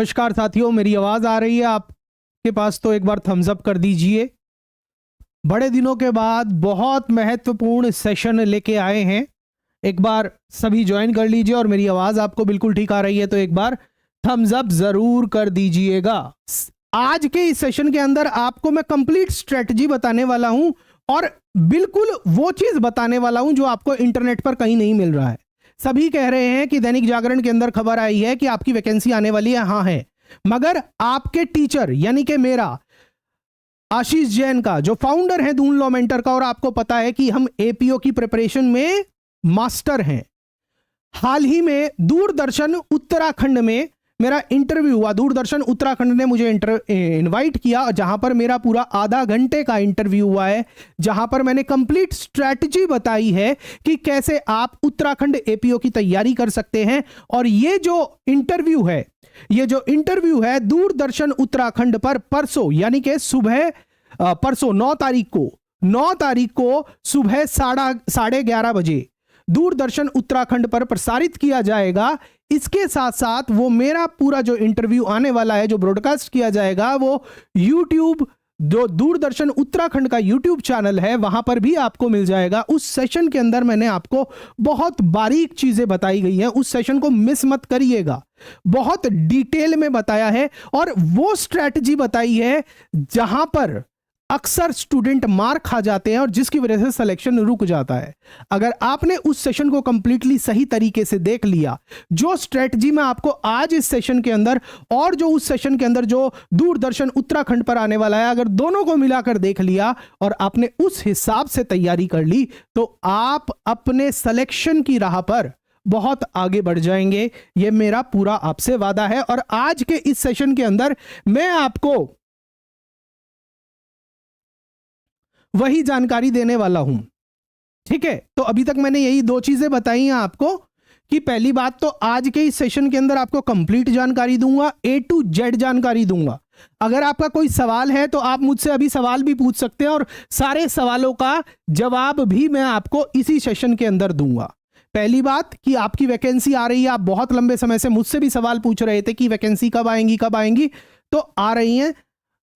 नमस्कार साथियों, मेरी आवाज आ रही है आपके पास? तो एक बार थम्स अप कर दीजिए। बड़े दिनों के बाद बहुत महत्वपूर्ण सेशन लेके आए हैं। एक बार सभी ज्वाइन कर लीजिए और मेरी आवाज आपको बिल्कुल ठीक आ रही है तो एक बार थम्स अप जरूर कर दीजिएगा। आज के इस सेशन के अंदर आपको मैं कंप्लीट स्ट्रेटजी बताने वाला हूं और बिल्कुल वो चीज बताने वाला हूं जो आपको इंटरनेट पर कहीं नहीं मिल रहा है। सभी कह रहे हैं कि दैनिक जागरण के अंदर खबर आई है कि आपकी वैकेंसी आने वाली है। हाँ है, मगर आपके टीचर यानी कि मेरा आशीष जैन का जो फाउंडर है दून लॉ मेंटर का, और आपको पता है कि हम एपीओ की प्रिपरेशन में मास्टर हैं। हाल ही में दूरदर्शन उत्तराखंड में मेरा इंटरव्यू हुआ। दूरदर्शन उत्तराखंड ने मुझे इनवाइट किया, जहां पर मेरा पूरा आधा घंटे का इंटरव्यू हुआ है, जहां पर मैंने कंप्लीट स्ट्रैटेजी बताई है कि कैसे आप उत्तराखंड एपीओ की तैयारी कर सकते हैं। और ये जो इंटरव्यू है दूरदर्शन उत्तराखंड पर परसों यानी कि सुबह परसों 9 तारीख को सुबह 11:30 बजे दूरदर्शन उत्तराखंड पर प्रसारित किया जाएगा। इसके साथ साथ वो मेरा पूरा जो इंटरव्यू आने वाला है, जो ब्रॉडकास्ट किया जाएगा, वो यूट्यूब, जो दूरदर्शन उत्तराखंड का यूट्यूब चैनल है, वहां पर भी आपको मिल जाएगा। उस सेशन के अंदर मैंने आपको बहुत बारीक चीजें बताई गई हैं, उस सेशन को मिस मत करिएगा। बहुत डिटेल में बताया है और वो स्ट्रैटेजी बताई है जहां पर अक्सर स्टूडेंट मार खा जाते हैं और जिसकी वजह से सिलेक्शन रुक जाता है। अगर आपने उस सेशन को कंप्लीटली सही तरीके से देख लिया, जो स्ट्रेटजी मैं आपको आज इस सेशन के अंदर और जो उस सेशन के अंदर जो दूरदर्शन उत्तराखंड पर आने वाला है, अगर दोनों को मिलाकर देख लिया और आपने उस हिसाब से तैयारी कर ली, तो आप अपने सिलेक्शन की राह पर बहुत आगे बढ़ जाएंगे। यह मेरा पूरा आपसे वादा है। और आज के इस सेशन के अंदर मैं आपको वही जानकारी देने वाला हूं। ठीक है, तो अभी तक मैंने यही 2 चीजें बताई हैं आपको कि पहली बात तो आज के इस सेशन के अंदर आपको कंप्लीट जानकारी दूंगा, A to Z जानकारी दूंगा। अगर आपका कोई सवाल है तो आप मुझसे अभी सवाल भी पूछ सकते हैं और सारे सवालों का जवाब भी मैं आपको इसी सेशन के अंदर दूंगा। पहली बात कि आपकी वैकेंसी आ रही है। आप बहुत लंबे समय से मुझसे भी सवाल पूछ रहे थे कि वैकेंसी कब आएंगी, तो आ रही हैं।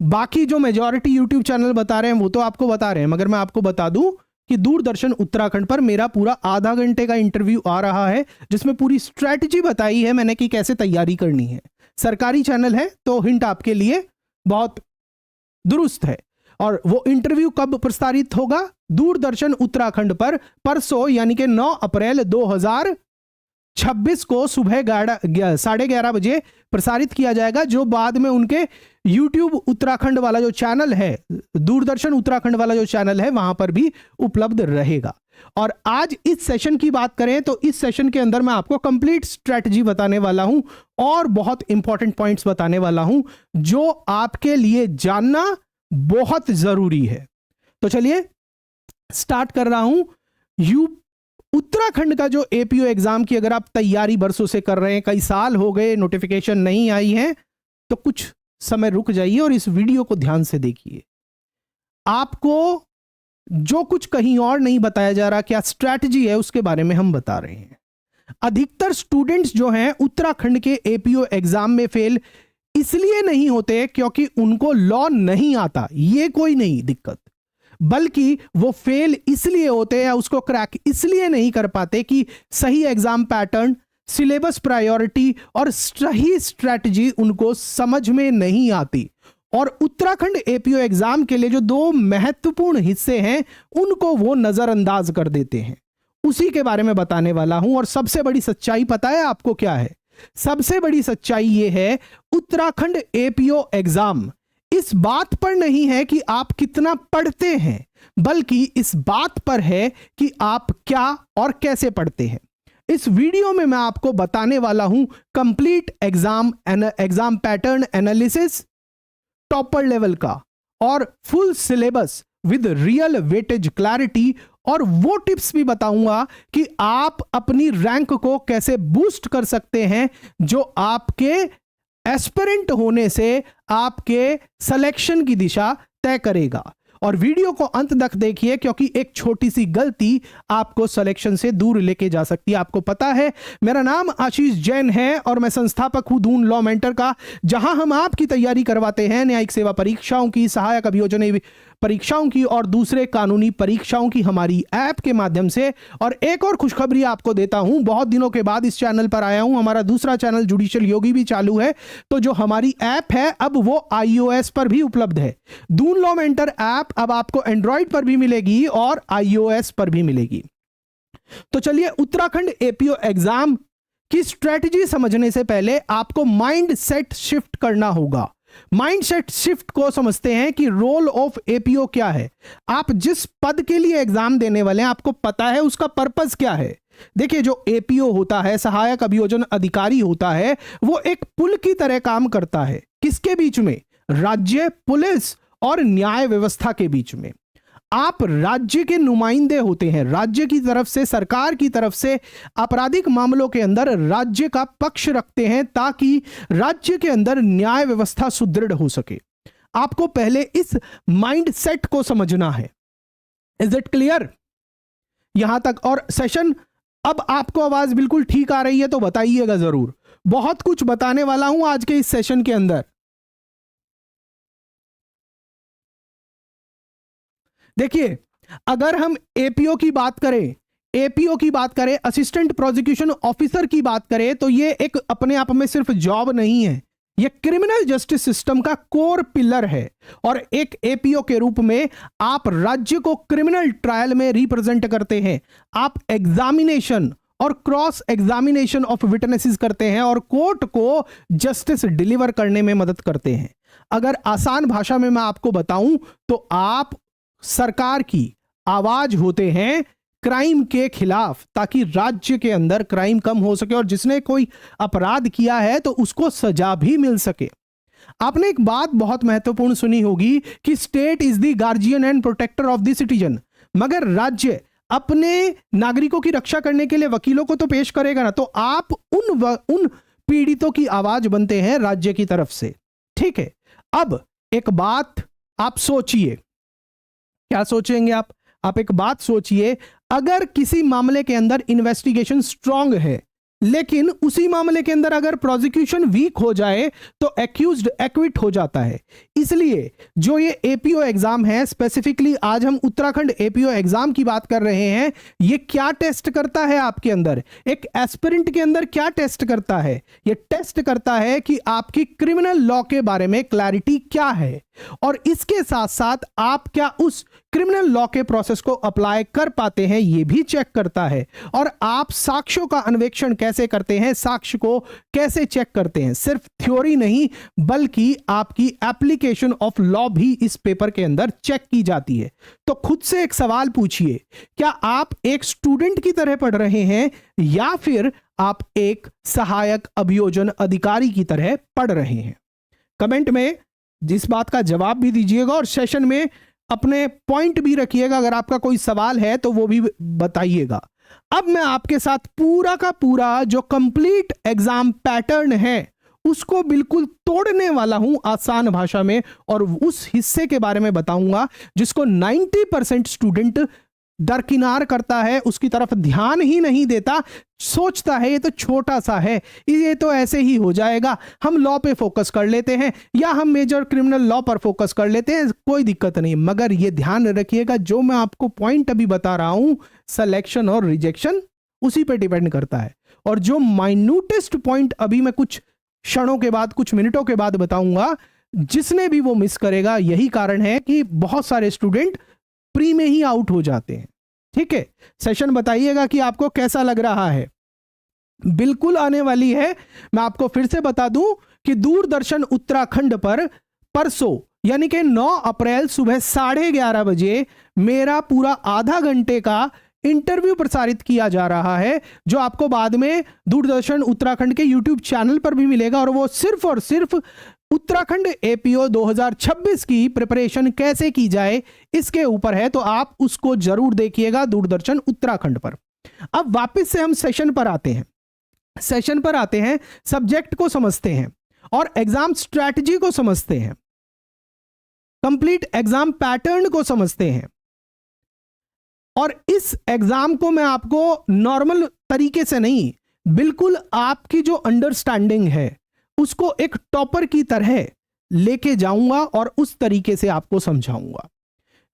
बाकी जो मेजॉरिटी यूट्यूब चैनल बता रहे हैं वो तो आपको बता रहे हैं, मगर मैं आपको बता दूं कि दूरदर्शन उत्तराखंड पर मेरा पूरा आधा घंटे का इंटरव्यू आ रहा है, जिसमें पूरी स्ट्रैटेजी बताई है मैंने कि कैसे तैयारी करनी है। सरकारी चैनल है तो हिंट आपके लिए बहुत दुरुस्त है। और वो इंटरव्यू कब प्रसारित होगा? दूरदर्शन उत्तराखंड पर परसों यानी कि 9 अप्रैल 2026 को सुबह 11:30 बजे प्रसारित किया जाएगा, जो बाद में उनके YouTube उत्तराखंड वाला जो चैनल है, दूरदर्शन उत्तराखंड वाला जो चैनल है, वहां पर भी उपलब्ध रहेगा। और आज इस सेशन की बात करें तो इस सेशन के अंदर मैं आपको कंप्लीट स्ट्रेटजी बताने वाला हूं और बहुत इंपॉर्टेंट पॉइंट्स बताने वाला हूं जो आपके लिए जानना बहुत जरूरी है। तो चलिए स्टार्ट कर रहा हूं। उत्तराखंड का जो एपीओ एग्जाम की अगर आप तैयारी बरसों से कर रहे हैं, कई साल हो गए, नोटिफिकेशन नहीं आई है, तो कुछ समय रुक जाइए और इस वीडियो को ध्यान से देखिए। आपको जो कुछ कहीं और नहीं बताया जा रहा, क्या स्ट्रैटेजी है, उसके बारे में हम बता रहे हैं। अधिकतर स्टूडेंट्स जो हैं उत्तराखंड के एपीओ एग्जाम में फेल इसलिए नहीं होते क्योंकि उनको लॉ नहीं आता, ये कोई नहीं दिक्कत, बल्कि वो फेल इसलिए होते हैं या उसको क्रैक इसलिए नहीं कर पाते कि सही एग्जाम पैटर्न, सिलेबस प्रायोरिटी और सही स्ट्रैटेजी उनको समझ में नहीं आती। और उत्तराखंड एपीओ एग्जाम के लिए जो 2 महत्वपूर्ण हिस्से हैं उनको वो नजरअंदाज कर देते हैं। उसी के बारे में बताने वाला हूं। और सबसे बड़ी सच्चाई पता है आपको क्या है? सबसे बड़ी सच्चाई ये है, उत्तराखंड एपीओ एग्जाम इस बात पर नहीं है कि आप कितना पढ़ते हैं, बल्कि इस बात पर है कि आप क्या और कैसे पढ़ते हैं। इस वीडियो में मैं आपको बताने वाला हूं complete exam pattern analysis topper level का और full syllabus with real weightage clarity, और वो टिप्स भी बताऊंगा कि आप अपनी रैंक को कैसे बूस्ट कर सकते हैं, जो आपके एस्पिरेंट होने से आपके सिलेक्शन की दिशा तय करेगा। और वीडियो को अंत तक देखिए, क्योंकि एक छोटी सी गलती आपको सिलेक्शन से दूर लेके जा सकती है। आपको पता है मेरा नाम आशीष जैन है और मैं संस्थापक हूं दून लॉ मेंटर का, जहां हम आपकी तैयारी करवाते हैं न्यायिक सेवा परीक्षाओं की, सहायक अभियोजन परीक्षाओं की और दूसरे कानूनी परीक्षाओं की हमारी ऐप के माध्यम से। और एक और खुशखबरी आपको देता हूं, बहुत दिनों के बाद इस चैनल पर आया हूं, हमारा दूसरा चैनल जुडिशियल योगी भी चालू है, तो जो हमारी ऐप है अब वो iOS पर भी उपलब्ध है। दून लॉ मेंटर ऐप अब आपको एंड्रॉइड पर भी मिलेगी और iOS पर भी मिलेगी। तो चलिए, उत्तराखंड एपीओ एग्जाम की स्ट्रेटजी समझने से पहले आपको माइंड सेट शिफ्ट करना होगा। माइंडसेट शिफ्ट को समझते हैं कि रोल ऑफ एपीओ क्या है। आप जिस पद के लिए एग्जाम देने वाले हैं आपको पता है उसका पर्पस क्या है। देखिए, जो एपीओ होता है, सहायक अभियोजन अधिकारी होता है, वो एक पुल की तरह काम करता है। किसके बीच में? राज्य, पुलिस और न्याय व्यवस्था के बीच में। आप राज्य के नुमाइंदे होते हैं। राज्य की तरफ से, सरकार की तरफ से आपराधिक मामलों के अंदर राज्य का पक्ष रखते हैं ताकि राज्य के अंदर न्याय व्यवस्था सुदृढ़ हो सके। आपको पहले इस माइंडसेट को समझना है। इज इट क्लियर यहां तक? और सेशन, अब आपको आवाज बिल्कुल ठीक आ रही है तो बताइएगा जरूर। बहुत कुछ बताने वाला हूं आज के इस सेशन के अंदर। देखिए, अगर हम एपीओ की बात करें, असिस्टेंट प्रोसिक्यूशन ऑफिसर की बात करें, तो ये एक अपने आप में सिर्फ जॉब नहीं है, ये क्रिमिनल जस्टिस सिस्टम का कोर पिलर है। और एक एपीओ के रूप में आप राज्य को क्रिमिनल ट्रायल में रिप्रेजेंट करते हैं। आप एग्जामिनेशन और क्रॉस एग्जामिनेशन ऑफ विटनेसेस करते हैं और कोर्ट को जस्टिस डिलीवर करने में मदद करते हैं। अगर आसान भाषा में मैं आपको बताऊं तो आप सरकार की आवाज होते हैं क्राइम के खिलाफ, ताकि राज्य के अंदर क्राइम कम हो सके और जिसने कोई अपराध किया है तो उसको सजा भी मिल सके। आपने एक बात बहुत महत्वपूर्ण सुनी होगी कि state is the guardian and protector of the citizen, मगर राज्य अपने नागरिकों की रक्षा करने के लिए वकीलों को तो पेश करेगा ना, तो आप उन पीड़ितों की आवाज बनते हैं राज्य की तरफ से। ठीक है, अब एक बात आप सोचिए। क्या सोचेंगे आप एक बात सोचिए, अगर किसी मामले के अंदर इन्वेस्टिगेशन स्ट्रांग है लेकिन उसी मामले के अंदर अगर प्रोसिक्यूशन वीक हो जाए तो एक्यूज्ड एक्विट हो जाता है। इसलिए जो ये एपीओ एग्जाम है, स्पेसिफिकली आज हम उत्तराखंड एपीओ एग्जाम की बात कर रहे हैं, ये क्या टेस्ट करता है आपके अंदर, एक एस्पिरेंट के अंदर क्या टेस्ट करता है? ये टेस्ट करता है कि आपकी क्रिमिनल लॉ के बारे में क्लैरिटी क्या है और इसके साथ साथ आप क्या उस क्रिमिनल लॉ के प्रोसेस को अप्लाई कर पाते हैं, ये भी चेक करता है। और आप साक्ष्यों का अन्वेषण कैसे करते हैं, साक्ष्य को कैसे चेक करते हैं, सिर्फ थ्योरी नहीं बल्कि आपकी एप्लीकेशन ऑफ लॉ भी इस पेपर के अंदर चेक की जाती है। तो खुद से एक सवाल पूछिए, क्या आप एक स्टूडेंट की तरह पढ़ रहे हैं या फिर आप एक सहायक अभियोजन अधिकारी की तरह पढ़ रहे हैं? कमेंट में जिस बात का जवाब भी दीजिएगा और सेशन में अपने पॉइंट भी रखिएगा। अगर आपका कोई सवाल है तो वो भी बताइएगा। अब मैं आपके साथ पूरा का पूरा जो कंप्लीट एग्जाम पैटर्न है उसको बिल्कुल तोड़ने वाला हूं आसान भाषा में, और उस हिस्से के बारे में बताऊंगा जिसको 90% स्टूडेंट दरकिनार करता है, उसकी तरफ ध्यान ही नहीं देता, सोचता है ये तो छोटा सा है, ये तो ऐसे ही हो जाएगा, हम लॉ पे फोकस कर लेते हैं या हम मेजर क्रिमिनल लॉ पर फोकस कर लेते हैं, कोई दिक्कत नहीं। मगर ये ध्यान रखिएगा, जो मैं आपको पॉइंट अभी बता रहा हूं, सिलेक्शन और रिजेक्शन उसी पे डिपेंड करता है। और जो माइन्यूटेस्ट पॉइंट अभी मैं कुछ क्षणों के बाद, कुछ मिनटों के बाद बताऊंगा, जिसने भी वो मिस करेगा, यही कारण है कि बहुत सारे स्टूडेंट प्री में ही आउट हो जाते हैं। ठीक है, सेशन बताइएगा कि आपको कैसा लग रहा है। बिल्कुल आने वाली है। मैं आपको फिर से बता दूं कि दूरदर्शन उत्तराखंड पर परसों यानी कि 9 अप्रैल सुबह 11:30 बजे मेरा पूरा आधा घंटे का इंटरव्यू प्रसारित किया जा रहा है, जो आपको बाद में दूरदर्शन उत्तराखंड के यूट्यूब चैनल पर भी मिलेगा। और वो सिर्फ और सिर्फ उत्तराखंड एपीओ 2026 की प्रिपरेशन कैसे की जाए इसके ऊपर है, तो आप उसको जरूर देखिएगा दूरदर्शन उत्तराखंड पर। अब वापस से हम सेशन पर आते हैं, सब्जेक्ट को समझते हैं और एग्जाम स्ट्रैटेजी को समझते हैं। कंप्लीट एग्जाम पैटर्न को समझते हैं। और इस एग्जाम को मैं आपको नॉर्मल तरीके से नहीं, बिल्कुल आपकी जो अंडरस्टैंडिंग है उसको एक टॉपर की तरह लेके जाऊंगा और उस तरीके से आपको समझाऊंगा।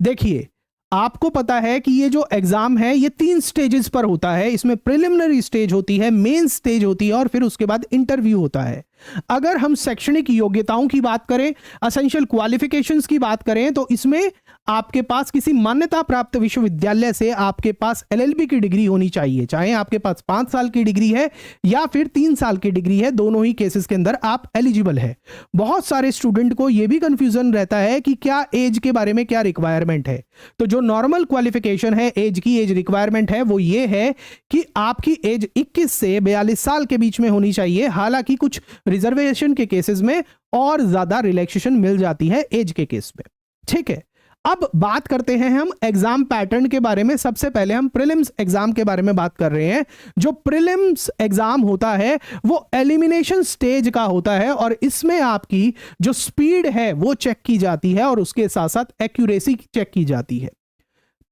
देखिए, आपको पता है कि ये जो एग्जाम है ये 3 स्टेजेस पर होता है। इसमें प्रिलिमिनरी स्टेज होती है, मेन स्टेज होती है और फिर उसके बाद इंटरव्यू होता है। अगर हम शैक्षणिक योग्यताओं की बात करें, एसेंशियल क्वालिफिकेशंस की बात करें, तो इसमें आपके पास किसी मान्यता प्राप्त विश्वविद्यालय से आपके पास एलएलबी की डिग्री होनी चाहिए, चाहे आपके पास 5 साल की डिग्री है या फिर 3 साल की डिग्री है, दोनों ही केसेस के अंदर आप एलिजिबल है। बहुत सारे स्टूडेंट को यह भी कंफ्यूजन रहता है कि क्या एज के बारे में क्या रिक्वायरमेंट है। तो जो नॉर्मल क्वालिफिकेशन है, एज की एज रिक्वायरमेंट है, वो ये है कि आपकी एज 21 से 42 साल के बीच में होनी चाहिए। हालांकि कुछ रिजर्वेशन के केसेस में और ज्यादा रिलैक्सेशन मिल जाती है एज के केस में। ठीक है, अब बात करते हैं हम एग्जाम पैटर्न के बारे में। सबसे पहले हम प्रीलिम्स एग्जाम के बारे में बात कर रहे हैं। जो प्रीलिम्स एग्जाम होता है वो एलिमिनेशन स्टेज का होता है और इसमें आपकी जो स्पीड है वो चेक की जाती है और उसके साथ साथ एक्यूरेसी चेक की जाती है।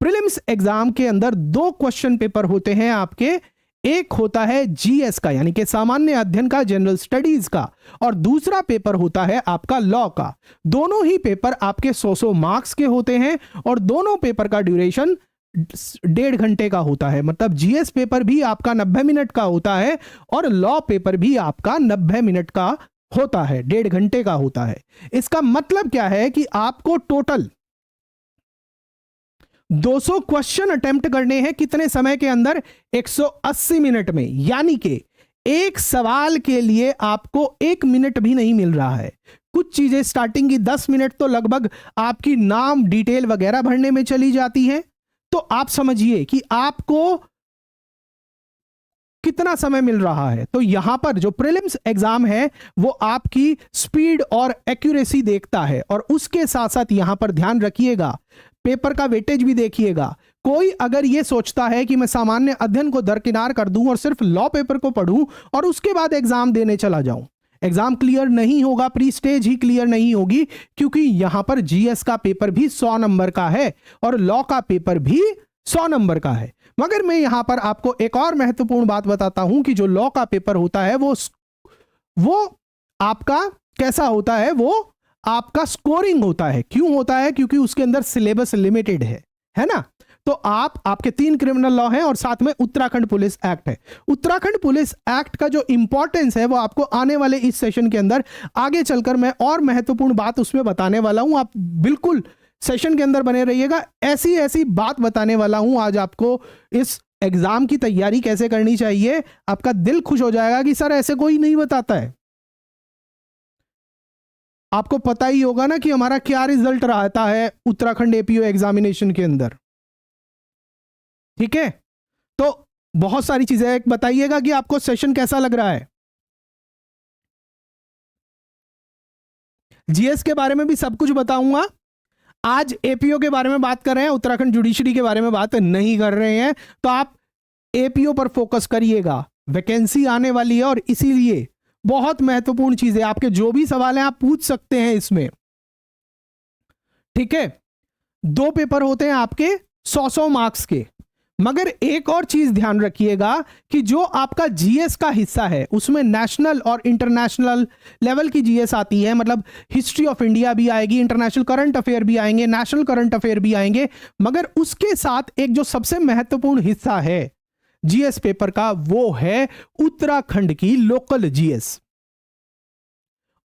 प्रीलिम्स एग्जाम के अंदर 2 क्वेश्चन पेपर होते हैं आपके। एक होता है जीएस का, यानी कि सामान्य अध्ययन का, जनरल स्टडीज का, और दूसरा पेपर होता है आपका लॉ का। दोनों ही पेपर आपके 100 मार्क्स के होते हैं और दोनों पेपर का ड्यूरेशन 1.5 घंटे का होता है। मतलब जीएस पेपर भी आपका 90 मिनट का होता है और लॉ पेपर भी आपका 90 मिनट का होता है, 1.5 घंटे का होता है। इसका मतलब क्या है कि आपको टोटल 200 क्वेश्चन अटेम्प्ट करने हैं। कितने समय के अंदर? 180 मिनट में। यानी कि एक सवाल के लिए आपको 1 मिनट भी नहीं मिल रहा है। कुछ चीजें स्टार्टिंग की 10 मिनट तो लगभग आपकी नाम, डिटेल वगैरह भरने में चली जाती है। तो आप समझिए कि आपको कितना समय मिल रहा है। तो यहां पर जो प्रीलिम्स एग्जाम है वो आपकी स्पीड और एक्यूरेसी देखता है और उसके साथ साथ यहां पर ध्यान रखिएगा, पेपर का वेटेज भी देखिएगा। कोई अगर यह सोचता है कि मैं सामान्य अध्ययन को दरकिनार कर दूं और सिर्फ लॉ पेपर को पढ़ूं और उसके बाद एग्जाम देने चला जाऊं, एग्जाम क्लियर नहीं होगा, प्री स्टेज ही क्लियर नहीं होगी, क्योंकि यहां पर जीएस का पेपर भी 100 नंबर का है और लॉ का पेपर भी 100 नंबर का है। मगर मैं यहां पर आपको एक और महत्वपूर्ण बात बताता हूं कि जो लॉ का पेपर होता है वो आपका कैसा होता है, वो आपका स्कोरिंग होता है। क्यों होता है? क्योंकि उसके अंदर सिलेबस लिमिटेड है ना। तो आपके 3 क्रिमिनल लॉ हैं और साथ में उत्तराखंड पुलिस एक्ट है। उत्तराखंड पुलिस एक्ट का जो इंपॉर्टेंस है वो आपको आने वाले इस सेशन के अंदर आगे चलकर मैं और महत्वपूर्ण बात उसमें बताने वाला हूं। आप बिल्कुल सेशन के अंदर बने रहिएगा, ऐसी ऐसी बात बताने वाला हूं आज आपको। इस एग्जाम की तैयारी कैसे करनी चाहिए, आपका दिल खुश हो जाएगा कि सर ऐसे कोई नहीं बताता है। आपको पता ही होगा ना कि हमारा क्या रिजल्ट रहता है उत्तराखंड एपीओ एग्जामिनेशन के अंदर। ठीक है, तो बहुत सारी चीजें बताइएगा कि आपको सेशन कैसा लग रहा है। जीएस के बारे में भी सब कुछ बताऊंगा। आज एपीओ के बारे में बात कर रहे हैं, उत्तराखंड जुडिशरी के बारे में बात नहीं कर रहे हैं। तो आप एपीओ पर फोकस करिएगा, वैकेंसी आने वाली है और इसीलिए बहुत महत्वपूर्ण चीज है। आपके जो भी सवाल हैं आप पूछ सकते हैं इसमें। ठीक है, 2 पेपर होते हैं आपके 100 मार्क्स के। मगर एक और चीज ध्यान रखिएगा कि जो आपका जीएस का हिस्सा है उसमें नेशनल और इंटरनेशनल लेवल की जीएस आती है। मतलब हिस्ट्री ऑफ इंडिया भी आएगी, इंटरनेशनल करंट अफेयर भी आएंगे, नेशनल करंट अफेयर भी आएंगे। मगर उसके साथ एक जो सबसे महत्वपूर्ण हिस्सा है जीएस पेपर का, वो है उत्तराखंड की लोकल जीएस।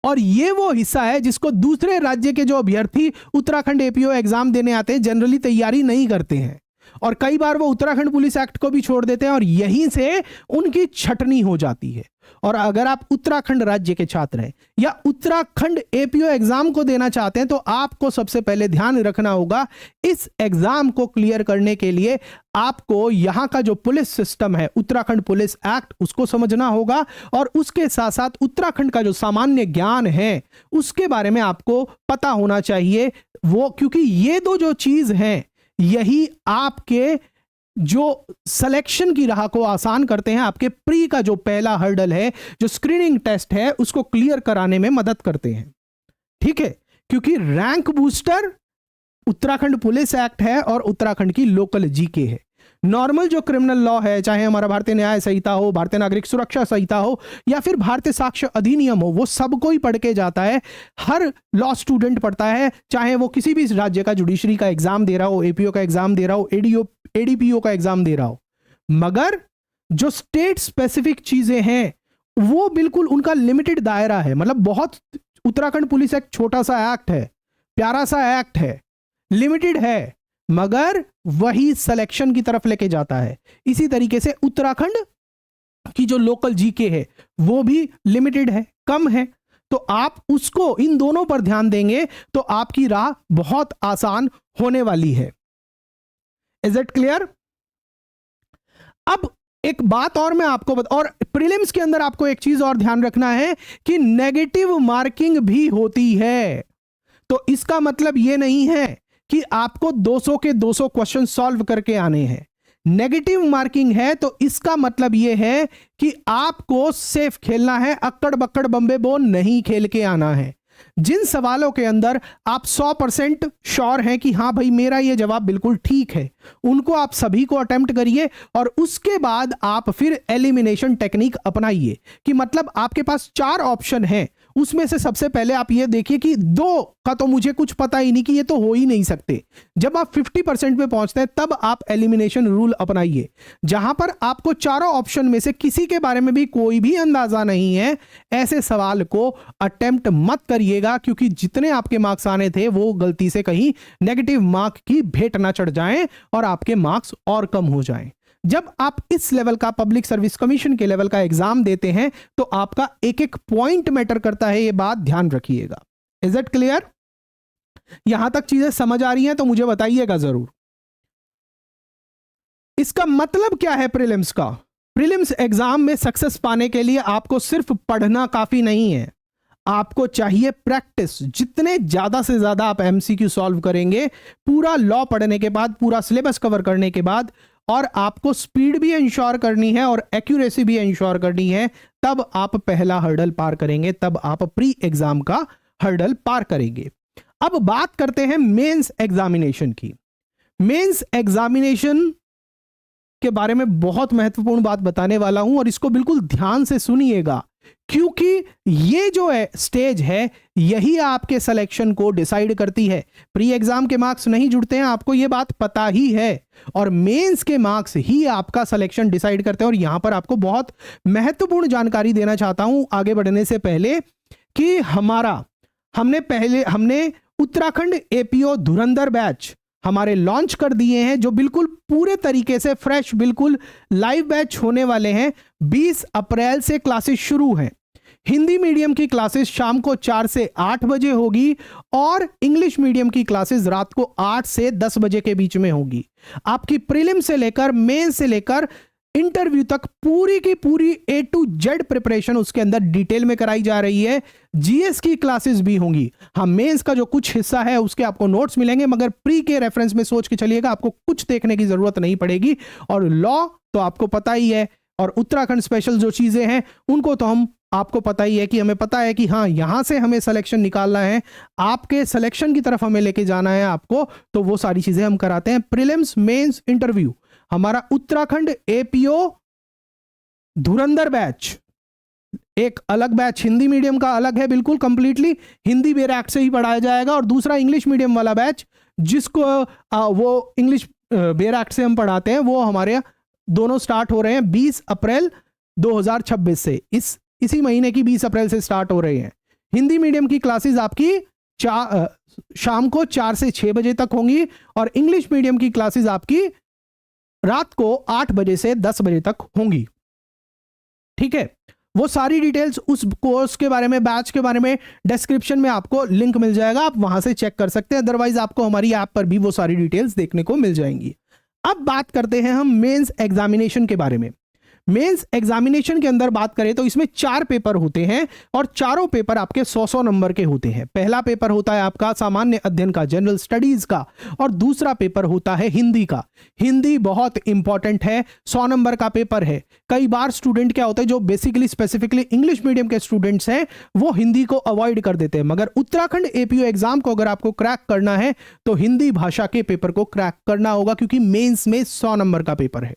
और ये वो हिस्सा है जिसको दूसरे राज्य के जो अभ्यर्थी उत्तराखंड एपीओ एग्जाम देने आते हैं जनरली तैयारी नहीं करते हैं और कई बार वो उत्तराखंड पुलिस एक्ट को भी छोड़ देते हैं और यहीं से उनकी छटनी हो जाती है। और अगर आप उत्तराखंड राज्य के छात्र हैं या उत्तराखंड एपीओ एग्जाम को देना चाहते हैं तो आपको सबसे पहले ध्यान रखना होगा, इस एग्जाम को क्लियर करने के लिए आपको यहां का जो पुलिस सिस्टम है, उत्तराखंड पुलिस एक्ट, उसको समझना होगा और उसके साथ साथ उत्तराखंड का जो सामान्य ज्ञान है उसके बारे में आपको पता होना चाहिए। वो क्योंकि ये दो जो चीज हैं यही आपके जो सिलेक्शन की राह को आसान करते हैं, आपके प्री का जो पहला हर्डल है, जो स्क्रीनिंग टेस्ट है, उसको क्लियर कराने में मदद करते हैं। ठीक है, क्योंकि rank booster Uttarakhand police act है और उत्तराखंड की लोकल जीके है। नॉर्मल जो क्रिमिनल लॉ है, चाहे हमारा भारतीय न्याय संहिता हो, भारतीय नागरिक सुरक्षा संहिता हो या फिर भारतीय साक्ष्य अधिनियम हो, वो सबको ही पढ़ के जाता है। हर लॉ स्टूडेंट पढ़ता है, चाहे वो किसी भी राज्य का जुडिशरी का एग्जाम दे रहा हो, एपीओ का एग्जाम दे रहा हो, एडीपीओ का एग्जाम दे रहा हो। मगर जो स्टेट स्पेसिफिक चीजें हैं वो बिल्कुल उनका लिमिटेड दायरा है। मतलब बहुत, उत्तराखंड पुलिस एक्ट छोटा सा एक्ट है, प्यारा सा एक्ट है, लिमिटेड है, मगर वही सिलेक्शन की तरफ लेके जाता है। इसी तरीके से उत्तराखंड की जो लोकल जीके है वो भी लिमिटेड है, कम है। तो आप उसको, इन दोनों पर ध्यान देंगे तो आपकी राह बहुत आसान होने वाली है। Is it clear? अब एक बात और मैं आपको और प्रीलिम्स के अंदर आपको एक चीज और ध्यान रखना है कि नेगेटिव मार्किंग भी होती है। तो इसका मतलब यह नहीं है कि आपको 200 के 200 क्वेश्चन सॉल्व करके आने हैं। नेगेटिव मार्किंग है तो इसका मतलब यह है कि आपको सेफ खेलना है, अक्कड़ बक्कड़ बम्बे बो नहीं खेल के आना है। जिन सवालों के अंदर आप 100% श्योर हैं कि हां भाई मेरा यह जवाब बिल्कुल ठीक है, उनको आप सभी को अटेम्प्ट करिए और उसके बाद आप फिर एलिमिनेशन टेक्निक अपनाइए। कि मतलब आपके पास 4 ऑप्शन हैं, उसमें से सबसे पहले आप ये देखिए कि 2 का तो मुझे कुछ पता ही नहीं कि ये तो हो ही नहीं सकते। जब आप 50% पे पहुंचते हैं तब आप एलिमिनेशन रूल अपनाइए। जहां पर आपको चारों ऑप्शन में से किसी के बारे में भी कोई भी अंदाजा नहीं है, ऐसे सवाल को अटेम्प्ट मत करिएगा, क्योंकि जितने आपके मार्क्स आने थे वो गलती से कहीं नेगेटिव मार्क की भेंट ना चढ़ जाएं और आपके मार्क्स और कम हो जाएं। जब आप इस लेवल का पब्लिक सर्विस कमीशन के लेवल का एग्जाम देते हैं तो आपका एक एक पॉइंट मैटर करता है, यह बात ध्यान रखिएगा। Is it clear? यहां तक चीजें समझ आ रही हैं तो मुझे बताइएगा जरूर। इसका मतलब क्या है प्रीलिम्स का? प्रीलिम्स एग्जाम में सक्सेस पाने के लिए आपको सिर्फ पढ़ना काफी नहीं है, आपको चाहिए प्रैक्टिस। जितने ज्यादा से ज्यादा आप एमसीक्यू सॉल्व करेंगे, पूरा लॉ पढ़ने के बाद, पूरा सिलेबस कवर करने के बाद, और आपको स्पीड भी इंश्योर करनी है और एक्यूरेसी भी इंश्योर करनी है, तब आप पहला हर्डल पार करेंगे, तब आप प्री एग्जाम का हर्डल पार करेंगे। अब बात करते हैं मेंस एग्जामिनेशन की। मेंस एग्जामिनेशन के बारे में बहुत महत्वपूर्ण बात बताने वाला हूं और इसको बिल्कुल ध्यान से सुनिएगा, क्योंकि ये जो है स्टेज है, यही आपके सिलेक्शन को डिसाइड करती है। प्री एग्जाम के मार्क्स नहीं जुड़ते हैं, आपको ये बात पता ही है, और मेंस के मार्क्स ही आपका सिलेक्शन डिसाइड करते हैं। और यहां पर आपको बहुत महत्वपूर्ण जानकारी देना चाहता हूं आगे बढ़ने से पहले कि हमने उत्तराखंड एपीओ धुरंधर बैच हमारे लॉन्च कर दिए हैं, जो बिल्कुल पूरे तरीके से फ्रेश, बिल्कुल लाइव बैच होने वाले हैं। 20 अप्रैल से क्लासेस शुरू हैं। हिंदी मीडियम की क्लासेस शाम को 4 से 8 बजे होगी और इंग्लिश मीडियम की क्लासेस रात को 8 से 10 बजे के बीच में होगी। आपकी प्रीलिम से लेकर मेंस से लेकर इंटरव्यू तक पूरी की पूरी A to Z प्रिपरेशन उसके अंदर डिटेल में कराई जा रही है। जीएस की क्लासेस भी होंगी। हाँ, मेंस का जो कुछ हिस्सा है उसके आपको नोट्स मिलेंगे, मगर प्री के रेफरेंस में सोच के चलिएगा, आपको कुछ देखने की जरूरत नहीं पड़ेगी। और लॉ तो आपको पता ही है, और उत्तराखंड स्पेशल जो चीजें हैं उनको तो आपको पता ही है कि हमें पता है कि हाँ, यहां से हमें सिलेक्शन निकालना है, आपके सिलेक्शन की तरफ हमें लेके जाना है आपको, तो वो सारी चीजें हम कराते हैं। प्रीलिम्स, मेंस, इंटरव्यू, हमारा उत्तराखंड एपीओ धुरंधर बैच एक अलग बैच, हिंदी मीडियम का अलग है, बिल्कुल कंप्लीटली हिंदी बेर एक्ट से ही पढ़ाया जाएगा। और दूसरा इंग्लिश मीडियम वाला बैच, जिसको वो इंग्लिश बेर एक्ट से हम पढ़ाते हैं, वो हमारे दोनों स्टार्ट हो रहे हैं 20 अप्रैल 2026 से। इसी महीने की 20 अप्रैल से स्टार्ट हो रहे हैं। हिंदी मीडियम की क्लासेस आपकी शाम को 4 से 6 बजे तक होंगी, और इंग्लिश मीडियम की क्लासेस आपकी रात को 8 बजे से 10 बजे तक होंगी। ठीक है, वो सारी डिटेल्स उस कोर्स के बारे में, बैच के बारे में डिस्क्रिप्शन में आपको लिंक मिल जाएगा, आप वहां से चेक कर सकते हैं। अदरवाइज आपको हमारी ऐप पर भी वो सारी डिटेल्स देखने को मिल जाएंगी। अब बात करते हैं हम मेंस एग्जामिनेशन के बारे में। मेंस एग्जामिनेशन के अंदर बात करें तो इसमें 4 पेपर होते हैं और चारों पेपर आपके 100-100 नंबर के होते हैं। पहला पेपर होता है आपका सामान्य अध्ययन का, जनरल स्टडीज का, और दूसरा पेपर होता है हिंदी का। हिंदी बहुत इंपॉर्टेंट है, 100 नंबर का पेपर है। कई बार स्टूडेंट क्या होता है, जो बेसिकली स्पेसिफिकली इंग्लिश मीडियम के स्टूडेंट्स हैं वो हिंदी को अवॉइड कर देते हैं, मगर उत्तराखंड एपीओ एग्जाम को अगर आपको क्रैक करना है तो हिंदी भाषा के पेपर को क्रैक करना होगा, क्योंकि मेंस में 100 नंबर का पेपर है।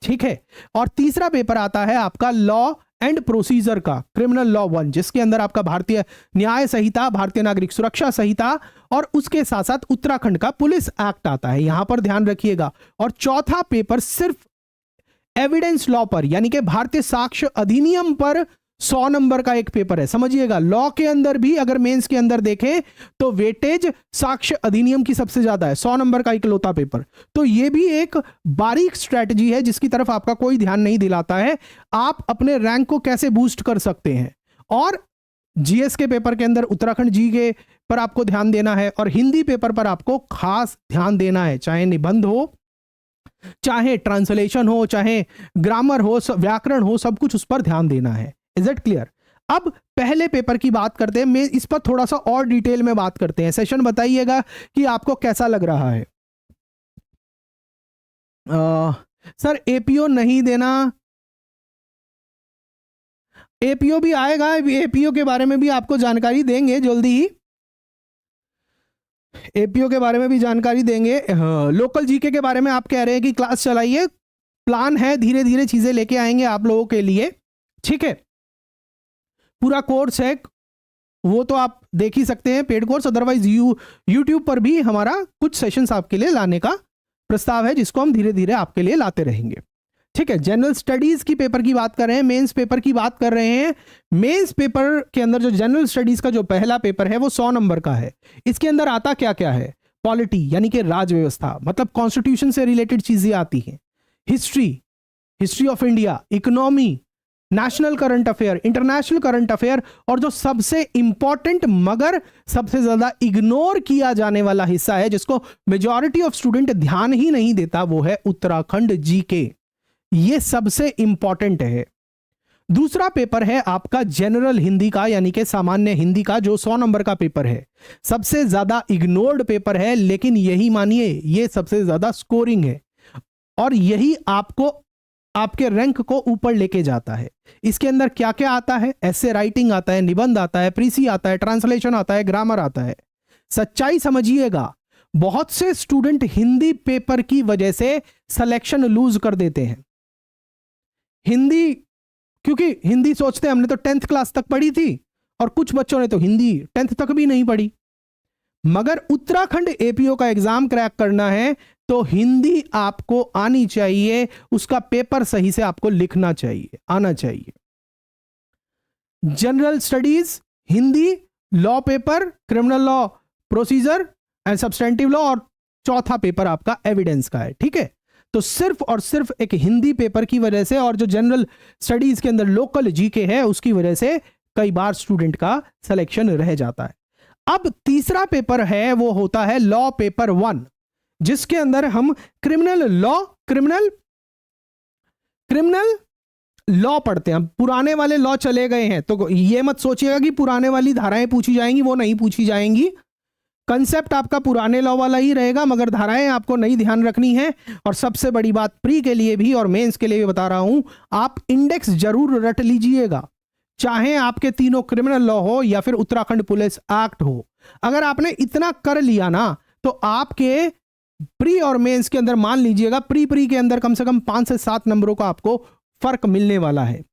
ठीक है। और तीसरा पेपर आता है आपका लॉ एंड प्रोसीजर का, क्रिमिनल लॉ 1, जिसके अंदर आपका भारतीय न्याय संहिता, भारतीय नागरिक सुरक्षा संहिता और उसके साथ साथ उत्तराखंड का पुलिस एक्ट आता है, यहां पर ध्यान रखिएगा। और चौथा पेपर सिर्फ एविडेंस लॉ पर, यानी कि भारतीय साक्ष्य अधिनियम पर 100 नंबर का एक पेपर है। समझिएगा, लॉ के अंदर भी अगर मेंस के अंदर देखें तो वेटेज साक्ष्य अधिनियम की सबसे ज्यादा है, 100 नंबर का इकलौता पेपर। तो यह भी एक बारीक स्ट्रेटजी है जिसकी तरफ आपका कोई ध्यान नहीं दिलाता है, आप अपने रैंक को कैसे बूस्ट कर सकते हैं। और जीएस के पेपर के अंदर उत्तराखंड जी के पर आपको ध्यान देना है और हिंदी पेपर पर आपको खास ध्यान देना है, चाहे निबंध हो, चाहे ट्रांसलेशन हो, चाहे ग्रामर हो, व्याकरण हो, सब कुछ उस पर ध्यान देना है। Is it clear? अब पहले पेपर की बात करते हैं, मैं इस पर थोड़ा सा और डिटेल में बात करते हैं। सेशन बताइएगा कि आपको कैसा लग रहा है। सर एपीओ नहीं देना, एपीओ भी आएगा, एपीओ के बारे में भी आपको जानकारी देंगे जल्दी ही, एपीओ के बारे में भी जानकारी देंगे। लोकल जीके के बारे में आप कह रहे हैं कि क्लास चलाइए, प्लान है, धीरे धीरे चीजें लेके आएंगे आप लोगों के लिए। ठीक है, पूरा कोर्स है वो तो आप देख ही सकते हैं, पेड कोर्स। अदरवाइज यूट्यूब पर भी हमारा कुछ सेशंस आपके लिए लाने का प्रस्ताव है, जिसको हम धीरे धीरे आपके लिए लाते रहेंगे। ठीक है, जनरल स्टडीज की पेपर की बात कर रहे हैं, मेंस पेपर की बात कर रहे हैं। मेंस पेपर के अंदर जो जनरल स्टडीज का जो पहला पेपर है वो 100 नंबर का है। इसके अंदर आता क्या क्या है? पॉलिटी यानी कि राज व्यवस्था, मतलब कॉन्स्टिट्यूशन से रिलेटेड चीजें आती हैं, history, history of India, economy, national current affair, international current affair, और जो सबसे इंपॉर्टेंट मगर सबसे ज्यादा इग्नोर किया जाने वाला हिस्सा है, जिसको मेजॉरिटी ऑफ स्टूडेंट ध्यान ही नहीं देता, वो है उत्तराखंड जीके। ये सबसे इंपॉर्टेंट है। दूसरा पेपर है आपका जनरल हिंदी का, यानी कि सामान्य हिंदी का, जो 100 नंबर का पेपर है। सबसे ज्यादा इग्नोर्ड पेपर है, लेकिन यही मानिए ये सबसे ज्यादा स्कोरिंग है और यही आपको आपके रैंक को ऊपर लेके जाता है। इसके अंदर क्या क्या आता है? ऐसे राइटिंग आता है, निबंध आता है, प्रीसी आता है, ट्रांसलेशन आता है, ग्रामर आता है। सच्चाई समझिएगा, बहुत से स्टूडेंट हिंदी पेपर की वजह से सिलेक्शन लूज कर देते हैं। हिंदी, क्योंकि हिंदी सोचते हैं हमने तो 10th क्लास तक पढ़ी थी, और कुछ बच्चों ने तो हिंदी 10th तक भी नहीं पढ़ी। मगर उत्तराखंड एपीओ का एग्जाम क्रैक करना है तो हिंदी आपको आनी चाहिए, उसका पेपर सही से आपको लिखना चाहिए, आना चाहिए। General studies, Hindi, law paper, criminal law procedure and substantive law, और चौथा पेपर आपका एविडेंस का है। ठीक है, तो सिर्फ और सिर्फ एक हिंदी पेपर की वजह से और जो जनरल स्टडीज के अंदर लोकल जीके है उसकी वजह से कई बार स्टूडेंट का सिलेक्शन रह जाता है। अब तीसरा पेपर है वो होता है लॉ पेपर 1, जिसके अंदर हम क्रिमिनल लॉ पढ़ते हैं। पुराने वाले लॉ चले गए हैं, तो ये मत सोचिएगा कि पुराने वाली धाराएं पूछी जाएंगी, वो नहीं पूछी जाएंगी। कंसेप्ट आपका पुराने लॉ वाला ही रहेगा, मगर धाराएं आपको नहीं ध्यान रखनी है। और सबसे बड़ी बात, प्री के लिए भी और मेंस के लिए भी बता रहा हूं, आप इंडेक्स जरूर रट लीजिएगा, चाहे आपके तीनों क्रिमिनल लॉ हो या फिर उत्तराखंड पुलिस एक्ट हो। अगर आपने इतना कर लिया ना, तो आपके प्री और मेंस के अंदर मान लीजिएगा, प्री के अंदर कम से कम 5 से 7 नंबरों का आपको फर्क मिलने वाला है।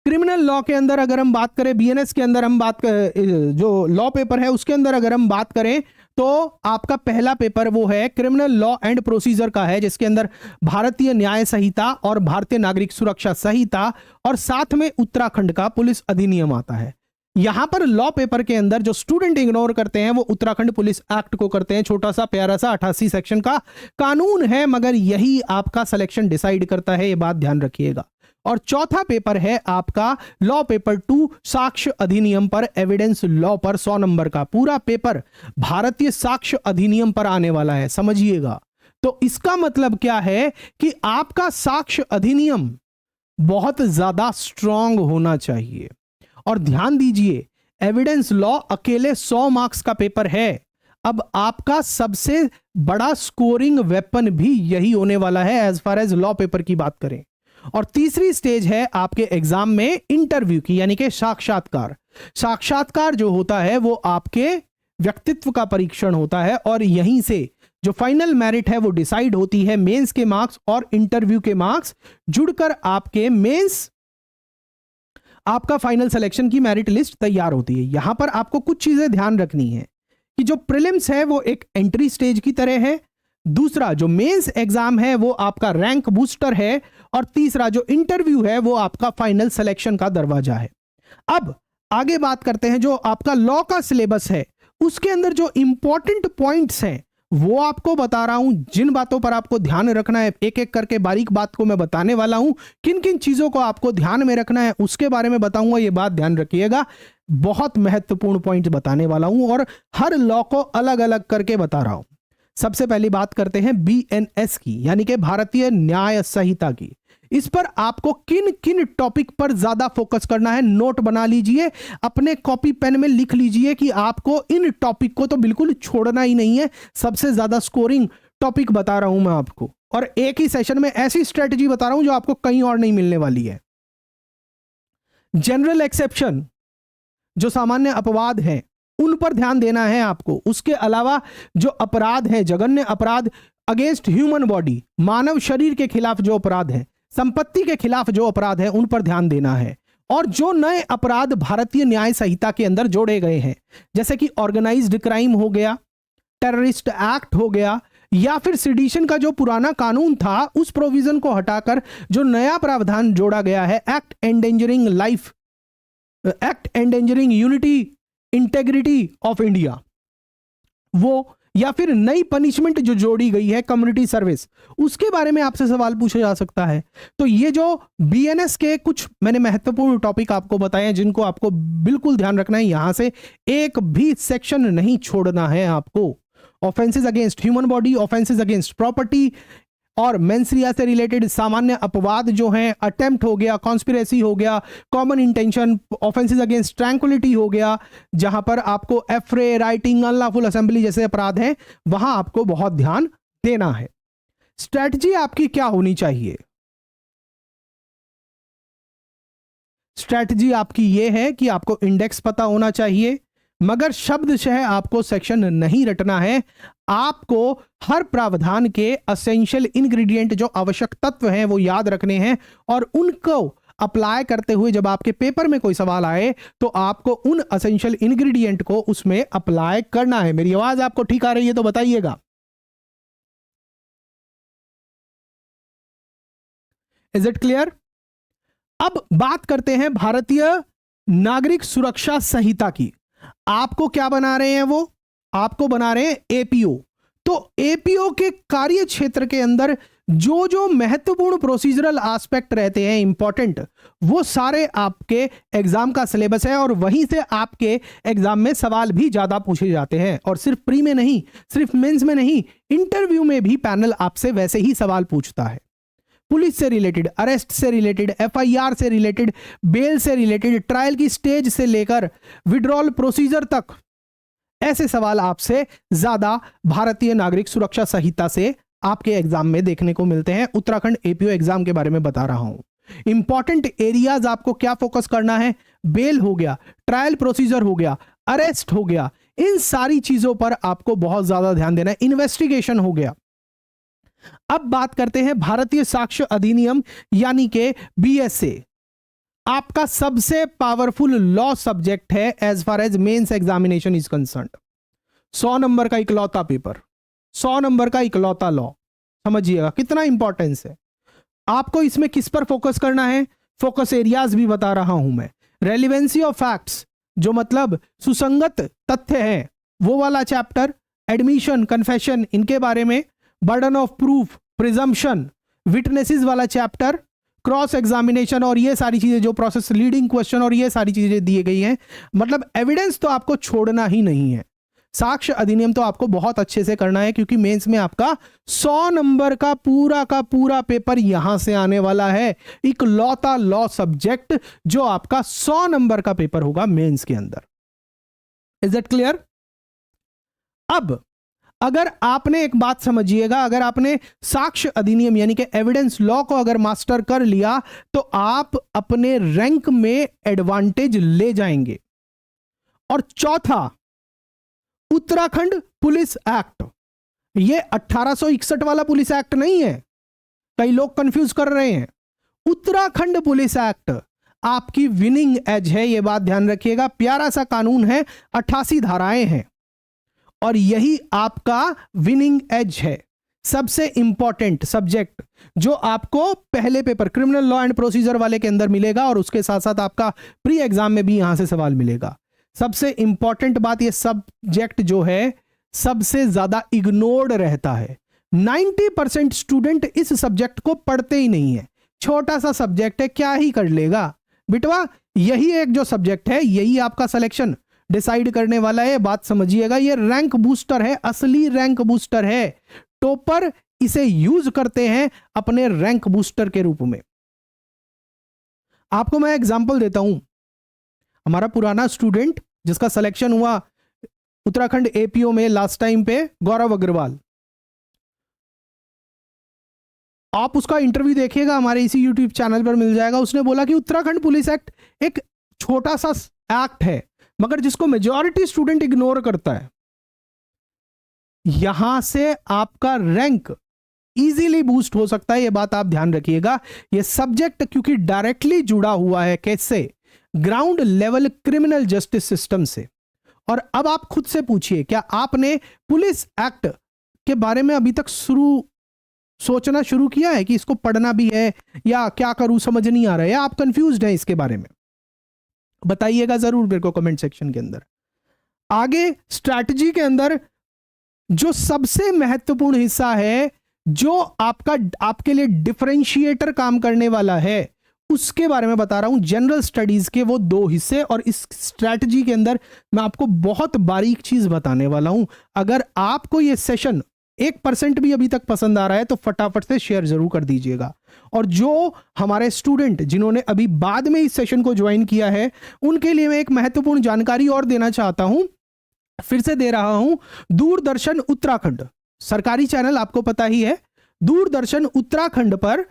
क्रिमिनल लॉ के अंदर अगर हम बात करें, बीएनएस के अंदर हम बात जो लॉ पेपर है उसके अंदर अगर हम बात करें, तो आपका पहला पेपर वो है क्रिमिनल लॉ एंड प्रोसीजर का है, जिसके अंदर भारतीय न्याय संहिता और भारतीय नागरिक सुरक्षा संहिता और साथ में उत्तराखंड का पुलिस अधिनियम आता है। यहां पर लॉ पेपर के अंदर जो स्टूडेंट इग्नोर करते हैं वो उत्तराखंड पुलिस एक्ट को करते हैं। छोटा सा प्यारा सा 88 सेक्शन का कानून है, मगर यही आपका सिलेक्शन डिसाइड करता है, ये बात ध्यान रखिएगा। और चौथा पेपर है आपका लॉ पेपर 2, साक्ष्य अधिनियम पर, एविडेंस लॉ पर 100 नंबर का। पूरा पेपर भारतीय साक्ष्य अधिनियम पर आने वाला है, समझिएगा। तो इसका मतलब क्या है कि आपका साक्ष्य अधिनियम बहुत ज्यादा स्ट्रांग होना चाहिए। और ध्यान दीजिए, एविडेंस लॉ अकेले 100 मार्क्स का पेपर है। अब आपका सबसे बड़ा स्कोरिंग वेपन भी यही होने वाला है as far as law paper की बात करें। और तीसरी स्टेज है आपके एग्जाम में इंटरव्यू की, यानी कि साक्षात्कार। साक्षात्कार जो होता है वो आपके व्यक्तित्व का परीक्षण होता है, और यहीं से जो फाइनल मेरिट है वो डिसाइड होती है। मेंस के मार्क्स और इंटरव्यू के मार्क्स जुड़कर आपके मेंस, आपका फाइनल सिलेक्शन की मेरिट लिस्ट तैयार होती है। यहां पर आपको कुछ चीजें ध्यान रखनी है कि जो प्रीलिम्स है वो एक एंट्री स्टेज की तरह है, दूसरा जो मेंस एग्जाम है वो आपका रैंक बूस्टर है, और तीसरा जो इंटरव्यू है वो आपका फाइनल सिलेक्शन का दरवाजा है। अब आगे बात करते हैं, जो आपका लॉ का सिलेबस है उसके अंदर जो इंपॉर्टेंट पॉइंट्स हैं वो आपको बता रहा हूं, जिन बातों पर आपको ध्यान रखना है। एक एक करके बारीक बात को मैं बताने वाला हूं, किन किन चीजों को आपको ध्यान में रखना है उसके बारे में बताऊंगा। ये बात ध्यान रखिएगा, बहुत महत्वपूर्ण पॉइंट बताने वाला हूं और हर लॉ को अलग अलग करके बता रहा हूं। सबसे पहली बात करते हैं BNS की, यानी कि भारतीय न्याय संहिता की। इस पर आपको किन किन टॉपिक पर ज्यादा फोकस करना है नोट बना लीजिए, अपने कॉपी पेन में लिख लीजिए कि आपको इन टॉपिक को तो बिल्कुल छोड़ना ही नहीं है। सबसे ज्यादा स्कोरिंग टॉपिक बता रहा हूं मैं आपको, और एक ही सेशन में ऐसी स्ट्रेटजी बता रहा हूं जो आपको कहीं और नहीं मिलने वाली है। जनरल एक्सेप्शन, जो सामान्य अपवाद हैं उन पर ध्यान देना है आपको। उसके अलावा जो अपराध है, जघन्य अपराध अगेंस्ट ह्यूमन बॉडी, मानव शरीर के खिलाफ जो अपराध है, संपत्ति के खिलाफ जो अपराध है, उन पर ध्यान देना है। और जो नए अपराध भारतीय न्याय संहिता के अंदर जोड़े गए हैं, जैसे कि ऑर्गेनाइज्ड क्राइम हो गया, टेररिस्ट एक्ट हो गया, या फिर सिडिशन का जो पुराना कानून था उस प्रोविजन को हटाकर जो नया प्रावधान जोड़ा गया है, act endangering life, act endangering unity integrity of India, वो, या फिर नई पनिशमेंट जो जोड़ी गई है कम्युनिटी सर्विस, उसके बारे में आपसे सवाल पूछा जा सकता है। तो ये जो BNS के कुछ मैंने महत्वपूर्ण टॉपिक आपको बताए हैं जिनको आपको बिल्कुल ध्यान रखना है, यहां से एक भी सेक्शन नहीं छोड़ना है आपको। Offences against human body, offences against property, और मेंसरिया से रिलेटेड सामान्य अपवाद जो हैं, अटेम्प्ट हो गया, कॉन्स्पिरेसी हो गया, common intention, offences against tranquillity हो गया, जहां पर आपको एफ्रे, राइटिंग, अनलॉफुल असेंबली जैसे अपराध हैं, वहां आपको बहुत ध्यान देना है। स्ट्रेटजी आपकी क्या होनी चाहिए? स्ट्रेटजी आपकी यह है कि आपको इंडेक्स पता होना चाहिए, मगर शब्दशः आपको सेक्शन नहीं रटना है। आपको हर प्रावधान के एसेंशियल इंग्रेडिएंट, जो आवश्यक तत्व हैं, वो याद रखने हैं, और उनको अप्लाई करते हुए जब आपके पेपर में कोई सवाल आए तो आपको उन एसेंशियल इंग्रेडिएंट को उसमें अप्लाई करना है। मेरी आवाज आपको ठीक आ रही है तो बताइएगा। Is it clear? अब बात करते हैं भारतीय नागरिक सुरक्षा संहिता की। आपको क्या बना रहे हैं? वो आपको बना रहे हैं APO। तो APO के कार्य क्षेत्र के अंदर जो जो महत्वपूर्ण प्रोसीजरल एस्पेक्ट रहते हैं इंपॉर्टेंट, वो सारे आपके एग्जाम का सिलेबस है, और वहीं से आपके एग्जाम में सवाल भी ज्यादा पूछे जाते हैं। और सिर्फ प्री में नहीं, सिर्फ मेंस में नहीं, इंटरव्यू में भी पैनल आपसे वैसे ही सवाल पूछता है। पुलिस से रिलेटेड, अरेस्ट से रिलेटेड, FIR से रिलेटेड, बेल से रिलेटेड, ट्रायल की स्टेज से लेकर विड्रॉल प्रोसीजर तक, ऐसे सवाल आपसे ज्यादा भारतीय नागरिक सुरक्षा संहिता से आपके एग्जाम में देखने को मिलते हैं। उत्तराखंड APO एग्जाम के बारे में बता रहा हूं। इंपॉर्टेंट एरियाज आपको क्या फोकस करना है? बेल हो गया, ट्रायल प्रोसीजर हो गया, अरेस्ट हो गया, इन सारी चीजों पर आपको बहुत ज्यादा ध्यान देना है। इन्वेस्टिगेशन हो गया। अब बात करते हैं भारतीय साक्ष्य अधिनियम यानी कि BSA। आपका सबसे पावरफुल लॉ सब्जेक्ट है as far as mains examination is concerned. 100 number का इकलौता पेपर, 100 नंबर का इकलौता लॉ। समझिएगा कितना इंपॉर्टेंस है। आपको इसमें किस पर फोकस करना है? फोकस एरियाज भी बता रहा हूं मैं। रेलिवेंसी ऑफ फैक्ट्स, जो मतलब सुसंगत तथ्य हैं, वो वाला चैप्टर, एडमिशन, कन्फेशन, इनके बारे में, burden of proof, presumption, witnesses वाला चैप्टर, क्रॉस एग्जामिनेशन, और ये सारी चीजें जो प्रोसेस लीडिंग क्वेश्चन, और ये सारी चीजें दी गई हैं। मतलब एविडेंस तो आपको छोड़ना ही नहीं है। साक्ष्य अधिनियम तो आपको बहुत अच्छे से करना है, क्योंकि मेंस में आपका 100 नंबर का पूरा पेपर यहां से आने वाला है। इकलौता लॉ सब्जेक्ट जो आपका 100 नंबर का पेपर होगा मेंस के अंदर। Is that clear? अब अगर आपने एक बात समझिएगा, अगर आपने साक्ष्य अधिनियम यानी कि एविडेंस लॉ को अगर मास्टर कर लिया तो आप अपने रैंक में एडवांटेज ले जाएंगे। और चौथा, उत्तराखंड पुलिस एक्ट, यह 1861 वाला पुलिस एक्ट नहीं है, कई लोग कंफ्यूज कर रहे हैं। उत्तराखंड पुलिस एक्ट आपकी विनिंग एज है, यह बात ध्यान रखिएगा। प्यारा सा कानून है, 88 धाराएं हैं और यही आपका विनिंग एज है। सबसे इंपॉर्टेंट सब्जेक्ट जो आपको पहले paper criminal law and procedure वाले के अंदर मिलेगा और उसके साथ साथ आपका प्री एग्जाम में भी यहां से सवाल मिलेगा। सबसे इंपॉर्टेंट बात, यह सब्जेक्ट जो है सबसे ज्यादा इग्नोर्ड रहता है। 90% स्टूडेंट इस सब्जेक्ट को पढ़ते ही नहीं है। छोटा सा सब्जेक्ट है, क्या ही कर लेगा बिटवा। यही एक जो सब्जेक्ट है, यही आपका सिलेक्शन डिसाइड करने वाला है। बात समझिएगा, ये रैंक बूस्टर है, असली रैंक बूस्टर है। टॉपर इसे यूज करते हैं अपने रैंक बूस्टर के रूप में। आपको मैं एग्जांपल देता हूं। हमारा पुराना स्टूडेंट जिसका सिलेक्शन हुआ उत्तराखंड एपीओ में लास्ट टाइम पे, गौरव अग्रवाल, आप उसका इंटरव्यू देखिएगा, हमारे इसी यूट्यूब चैनल पर मिल जाएगा। उसने बोला कि उत्तराखंड पुलिस एक्ट एक छोटा सा एक्ट है मगर जिसको मेजॉरिटी स्टूडेंट इग्नोर करता है। यहां से आपका रैंक इजीली बूस्ट हो सकता है, यह बात आप ध्यान रखिएगा। यह सब्जेक्ट क्योंकि डायरेक्टली जुड़ा हुआ है कैसे, ground level criminal justice system से। और अब आप खुद से पूछिए, क्या आपने पुलिस एक्ट के बारे में अभी तक सोचना शुरू किया है कि इसको पढ़ना भी है या क्या करूं, समझ नहीं आ रहा है, या आप कंफ्यूज्ड हैं इसके बारे में? बताइएगा जरूर मेरे को कमेंट सेक्शन के अंदर। आगे स्ट्रैटेजी के अंदर जो सबसे महत्वपूर्ण हिस्सा है, जो आपके लिए डिफरेंशिएटर काम करने वाला है, उसके बारे में बता रहा हूं। जनरल स्टडीज के वो 2 हिस्से, और इस स्ट्रैटेजी के अंदर मैं आपको बहुत बारीक चीज बताने वाला हूं। अगर आपको ये सेशन 1% भी अभी तक पसंद आ रहा है तो फटाफट से शेयर जरूर कर दीजिएगा। और जो हमारे स्टूडेंट जिन्होंने अभी बाद में इस सेशन को ज्वाइन किया है, उनके लिए मैं एक महत्वपूर्ण जानकारी और देना चाहता हूं, फिर से दे रहा हूं। दूरदर्शन उत्तराखंड सरकारी चैनल, आपको पता ही है। दूरदर्शन उत्तराखंड पर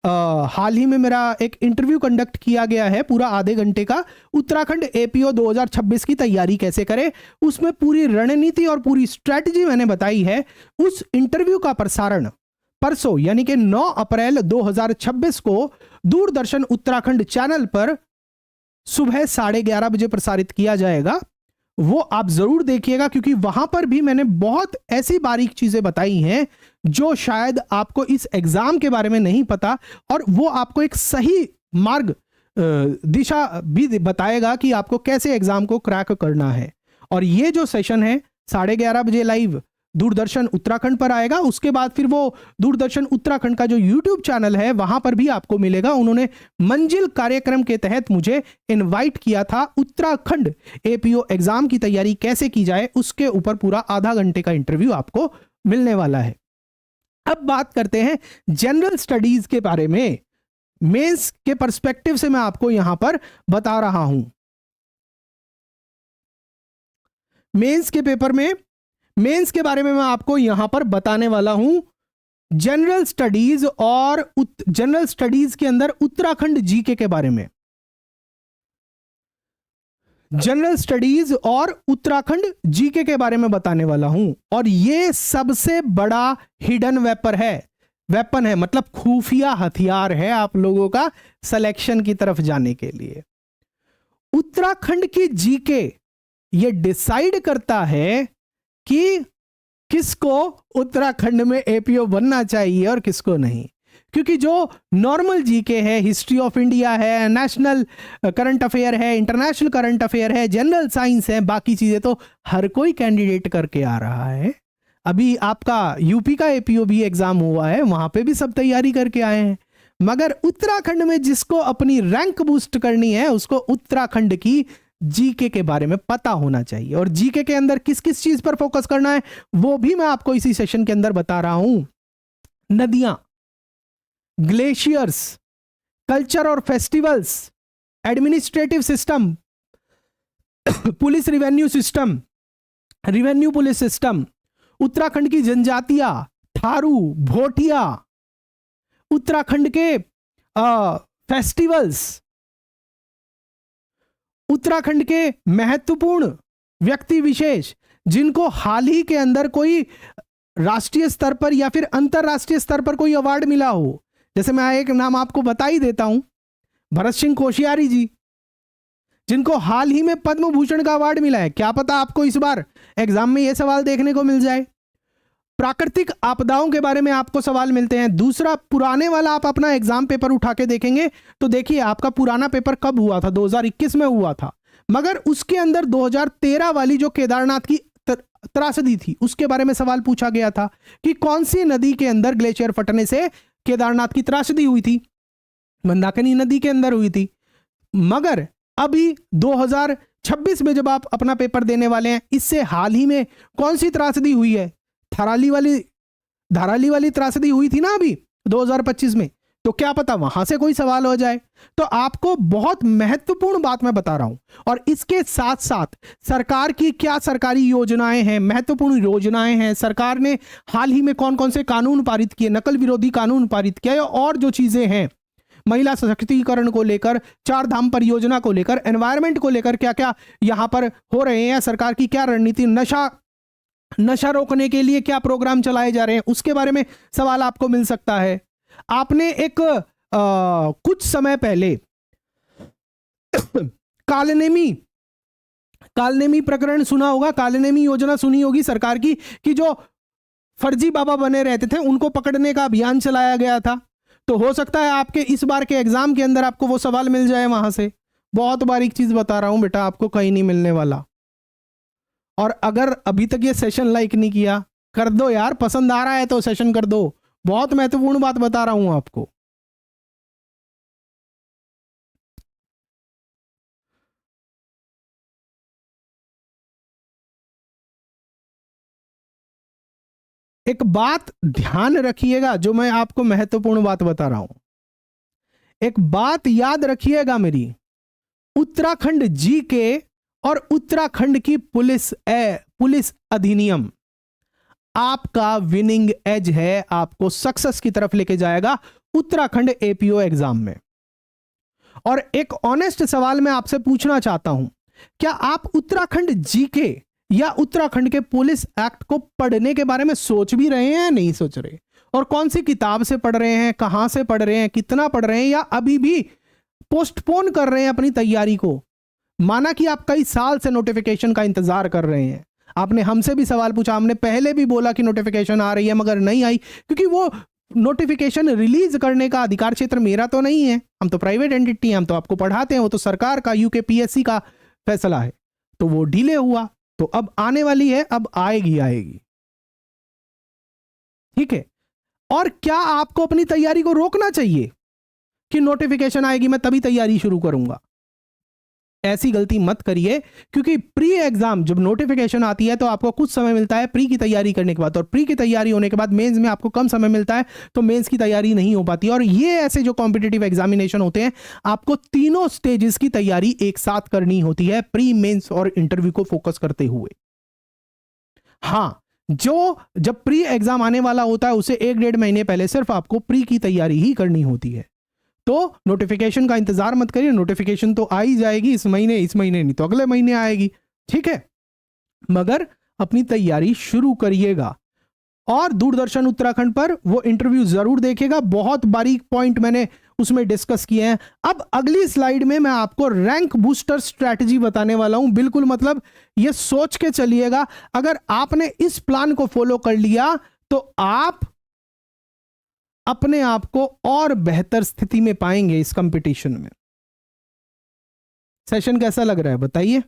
हाल ही में मेरा एक इंटरव्यू कंडक्ट किया गया है, पूरा आधे घंटे का। उत्तराखंड एपीओ 2026 की तैयारी कैसे करें, उसमें पूरी रणनीति और पूरी स्ट्रैटेजी मैंने बताई है। उस इंटरव्यू का प्रसारण परसों यानी कि 9 अप्रैल 2026 को दूरदर्शन उत्तराखंड चैनल पर सुबह 11:30 बजे प्रसारित किया जाएगा। वो आप जरूर देखिएगा, क्योंकि वहां पर भी मैंने बहुत ऐसी बारीक चीजें बताई हैं जो शायद आपको इस एग्जाम के बारे में नहीं पता, और वो आपको एक सही मार्ग दिशा भी बताएगा कि आपको कैसे एग्जाम को क्रैक करना है। और ये जो सेशन है 11:30 बजे लाइव दूरदर्शन उत्तराखंड पर आएगा। उसके बाद फिर वो दूरदर्शन उत्तराखंड का जो यूट्यूब चैनल है वहां पर भी आपको मिलेगा। उन्होंने मंजिल कार्यक्रम के तहत मुझे इनवाइट किया था। उत्तराखंड एपीओ एग्जाम की तैयारी कैसे की जाए, उसके ऊपर पूरा आधा घंटे का इंटरव्यू आपको मिलने वाला है। अब बात करते हैं जनरल स्टडीज के बारे में। मेंस के पर्सपेक्टिव से मैं आपको यहां पर बता रहा हूं। मेंस के पेपर में मेंस के बारे में मैं आपको यहां पर बताने वाला हूं। जनरल स्टडीज और जनरल स्टडीज के अंदर उत्तराखंड जीके के बारे में। जनरल स्टडीज और उत्तराखंड जीके के बारे में बताने वाला हूं। और यह सबसे बड़ा हिडन वेपन है, मतलब खुफिया हथियार है आप लोगों का सिलेक्शन की तरफ जाने के लिए। उत्तराखंड की जीके ये डिसाइड करता है कि किसको उत्तराखंड में एपीओ बनना चाहिए और किसको नहीं। क्योंकि जो नॉर्मल जीके है, हिस्ट्री ऑफ इंडिया है, नेशनल करंट अफेयर है, इंटरनेशनल करंट अफेयर है, जनरल साइंस है, बाकी चीजें तो हर कोई कैंडिडेट करके आ रहा है। अभी आपका यूपी का एपीओ भी एग्जाम हुआ है, वहां पे भी सब तैयारी करके आए हैं। मगर उत्तराखंड में जिसको अपनी रैंक बूस्ट करनी है, उसको उत्तराखंड की जीके के बारे में पता होना चाहिए। और जीके के अंदर किस किस चीज पर फोकस करना है वो भी मैं आपको इसी सेशन के अंदर बता रहा हूं। नदियां, ग्लेशियर्स, कल्चर और festivals, administrative system, police revenue system, revenue police system, Uttarakhand की जनजातियां, थारू, भोटिया, उत्तराखंड के फेस्टिवल्स, उत्तराखंड के महत्वपूर्ण व्यक्ति विशेष जिनको हाल ही के अंदर कोई राष्ट्रीय स्तर पर या फिर अंतरराष्ट्रीय स्तर पर कोई अवार्ड मिला हो। जैसे मैं एक नाम आपको बता ही देता हूं, भरत सिंह कोश्यारी जी, जिनको हाल ही में पद्म भूषण का अवार्ड मिला है। क्या पता आपको इस बार एग्जाम में यह सवाल देखने को मिल जाए। प्राकृतिक आपदाओं के बारे में आपको सवाल मिलते हैं। दूसरा, पुराने वाला आप अपना एग्जाम पेपर उठा के देखेंगे तो देखिए आपका पुराना पेपर कब हुआ था, 2021 में हुआ था, मगर उसके अंदर 2013 वाली जो केदारनाथ की त्रासदी थी उसके बारे में सवाल पूछा गया था कि कौन सी नदी के अंदर ग्लेशियर फटने से केदारनाथ की त्रासदी हुई थी। मंदाकिनी नदी के अंदर हुई थी। मगर अभी 2026 में जब आप अपना पेपर देने वाले हैं, इससे हाल ही में कौन सी त्रासदी हुई है, धाराली वाली त्रासदी हुई थी ना अभी 2025 में। तो क्या पता वहां से कोई सवाल हो जाए। तो आपको बहुत महत्वपूर्ण बात मैं बता रहा हूं। और इसके साथ साथ सरकार की क्या सरकारी योजनाएं हैं, महत्वपूर्ण योजनाएं हैं, सरकार ने हाल ही में कौन कौन से कानून पारित किए, नकल विरोधी कानून पारित किया, और जो चीजें हैं महिला सशक्तिकरण को लेकर, चार धाम परियोजना को लेकर, एनवायरमेंट को लेकर क्या क्या यहां पर हो रहे हैं, सरकार की क्या रणनीति, नशा रोकने के लिए क्या प्रोग्राम चलाए जा रहे हैं, उसके बारे में सवाल आपको मिल सकता है। आपने एक कुछ समय पहले कालनेमी प्रकरण सुना होगा, कालनेमी योजना सुनी होगी सरकार की, कि जो फर्जी बाबा बने रहते थे उनको पकड़ने का अभियान चलाया गया था। तो हो सकता है आपके इस बार के एग्जाम के अंदर आपको वो सवाल मिल जाए वहां से। बहुत बारीक चीज बता रहा हूं बेटा, आपको कहीं नहीं मिलने वाला। और अगर अभी तक ये सेशन लाइक नहीं किया, कर दो यार, पसंद आ रहा है तो सेशन कर दो। बहुत महत्वपूर्ण बात बता रहा हूं आपको। एक बात ध्यान रखिएगा, जो मैं आपको महत्वपूर्ण बात बता रहा हूं, एक बात याद रखिएगा मेरी। उत्तराखंड जीके और उत्तराखंड की पुलिस अधिनियम आपका विनिंग एज है, आपको सक्सेस की तरफ लेके जाएगा उत्तराखंड एपीओ एग्जाम में। और एक ऑनेस्ट सवाल मैं आपसे पूछना चाहता हूं, क्या आप उत्तराखंड जीके या उत्तराखंड के पुलिस एक्ट को पढ़ने के बारे में सोच भी रहे हैं या नहीं सोच रहे? और कौन सी किताब से पढ़ रहे हैं, कहां से पढ़ रहे हैं, कितना पढ़ रहे हैं, या अभी भी पोस्टपोन कर रहे हैं अपनी तैयारी को? माना कि आप कई साल से नोटिफिकेशन का इंतजार कर रहे हैं, आपने हमसे भी सवाल पूछा, हमने पहले भी बोला कि नोटिफिकेशन आ रही है मगर नहीं आई, क्योंकि वो नोटिफिकेशन रिलीज करने का अधिकार क्षेत्र मेरा तो नहीं है, हम तो प्राइवेट एंटिटी हैं, हम तो आपको पढ़ाते हैं, वो तो सरकार का यूकेपीएससी का फैसला है। तो वो डिले हुआ, तो अब आने वाली है, अब आएगी। ठीक है। और क्या आपको अपनी तैयारी को रोकना चाहिए कि नोटिफिकेशन आएगी मैं तभी तैयारी शुरू करूंगा? ऐसी गलती मत करिए, क्योंकि प्री एग्जाम जब नोटिफिकेशन आती है तो आपको कुछ समय मिलता है प्री की तैयारी करने के बाद, और प्री की तैयारी होने के बाद मेंस में आपको कम समय मिलता है, तो मेंस की तैयारी नहीं हो पाती। और ये ऐसे जो कॉम्पिटिटिव एग्जामिनेशन होते हैं, आपको तीनों स्टेजेस की तैयारी एक साथ करनी होती है, प्री, मेंस और इंटरव्यू को फोकस करते हुए। हाँ, जब प्री एग्जाम आने वाला होता है उसे 1-1.5 महीने पहले सिर्फ आपको प्री की तैयारी ही करनी होती है। तो नोटिफिकेशन का इंतजार मत करिए, नोटिफिकेशन तो आ ही जाएगी इस महीने नहीं तो अगले महीने आएगी, ठीक है, मगर अपनी तैयारी शुरू करिएगा। और दूरदर्शन उत्तराखंड पर वो इंटरव्यू जरूर देखिएगा, बहुत बारीक पॉइंट मैंने उसमें डिस्कस किए हैं। अब अगली स्लाइड में मैं आपको रैंक बूस्टर स्ट्रैटेजी बताने वाला हूं। बिल्कुल, मतलब ये सोच के चलिएगा, अगर आपने इस प्लान को फॉलो कर लिया तो आप अपने आप को और बेहतर स्थिति में पाएंगे इस कंपटीशन में। सेशन कैसा लग रहा है बताइए?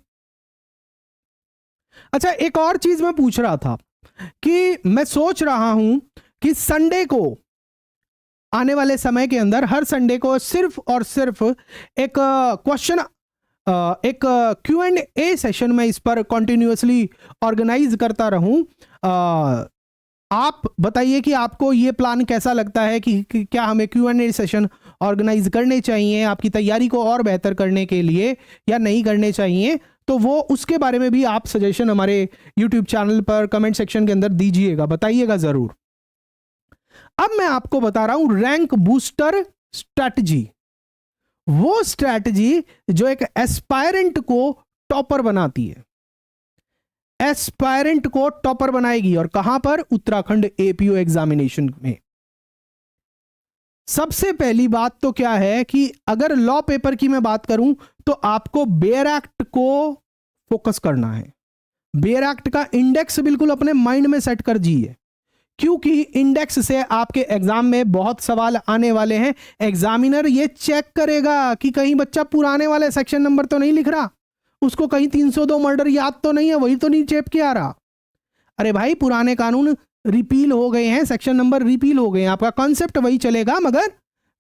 अच्छा, एक और चीज मैं पूछ रहा था कि मैं सोच रहा हूं कि संडे को, आने वाले समय के अंदर हर संडे को सिर्फ और सिर्फ एक क्वेश्चन एक Q&A सेशन में इस पर कॉन्टिन्यूसली ऑर्गेनाइज करता रहूं। आप बताइए कि आपको ये प्लान कैसा लगता है कि क्या हमें Q&A सेशन ऑर्गेनाइज करने चाहिए आपकी तैयारी को और बेहतर करने के लिए या नहीं करने चाहिए, तो वो उसके बारे में भी आप सजेशन हमारे YouTube चैनल पर कमेंट सेक्शन के अंदर दीजिएगा, बताइएगा जरूर। अब मैं आपको बता रहा हूं रैंक बूस्टर स्ट्रैटेजी, वो स्ट्रैटेजी जो एक एस्पायरेंट को टॉपर बनाती है, एस्पायरेंट को टॉपर बनाएगी। और कहां पर? उत्तराखंड एपीओ एग्जामिनेशन में। सबसे पहली बात तो क्या है कि अगर लॉ पेपर की मैं बात करूं तो आपको बेयर एक्ट को फोकस करना है। बेयर एक्ट का इंडेक्स बिल्कुल अपने माइंड में सेट कर दीजिए, क्योंकि इंडेक्स से आपके एग्जाम में बहुत सवाल आने वाले हैं। एग्जामिनर ये चेक करेगा कि कहीं बच्चा पुराने वाले सेक्शन नंबर तो नहीं लिख रहा, उसको कहीं 302 मर्डर याद तो नहीं है, वही तो नहीं चेप के आ रहा। अरे भाई, पुराने कानून रिपील हो गए हैं, सेक्शन नंबर रिपील हो गए हैं, आपका कॉन्सेप्ट वही चलेगा, मगर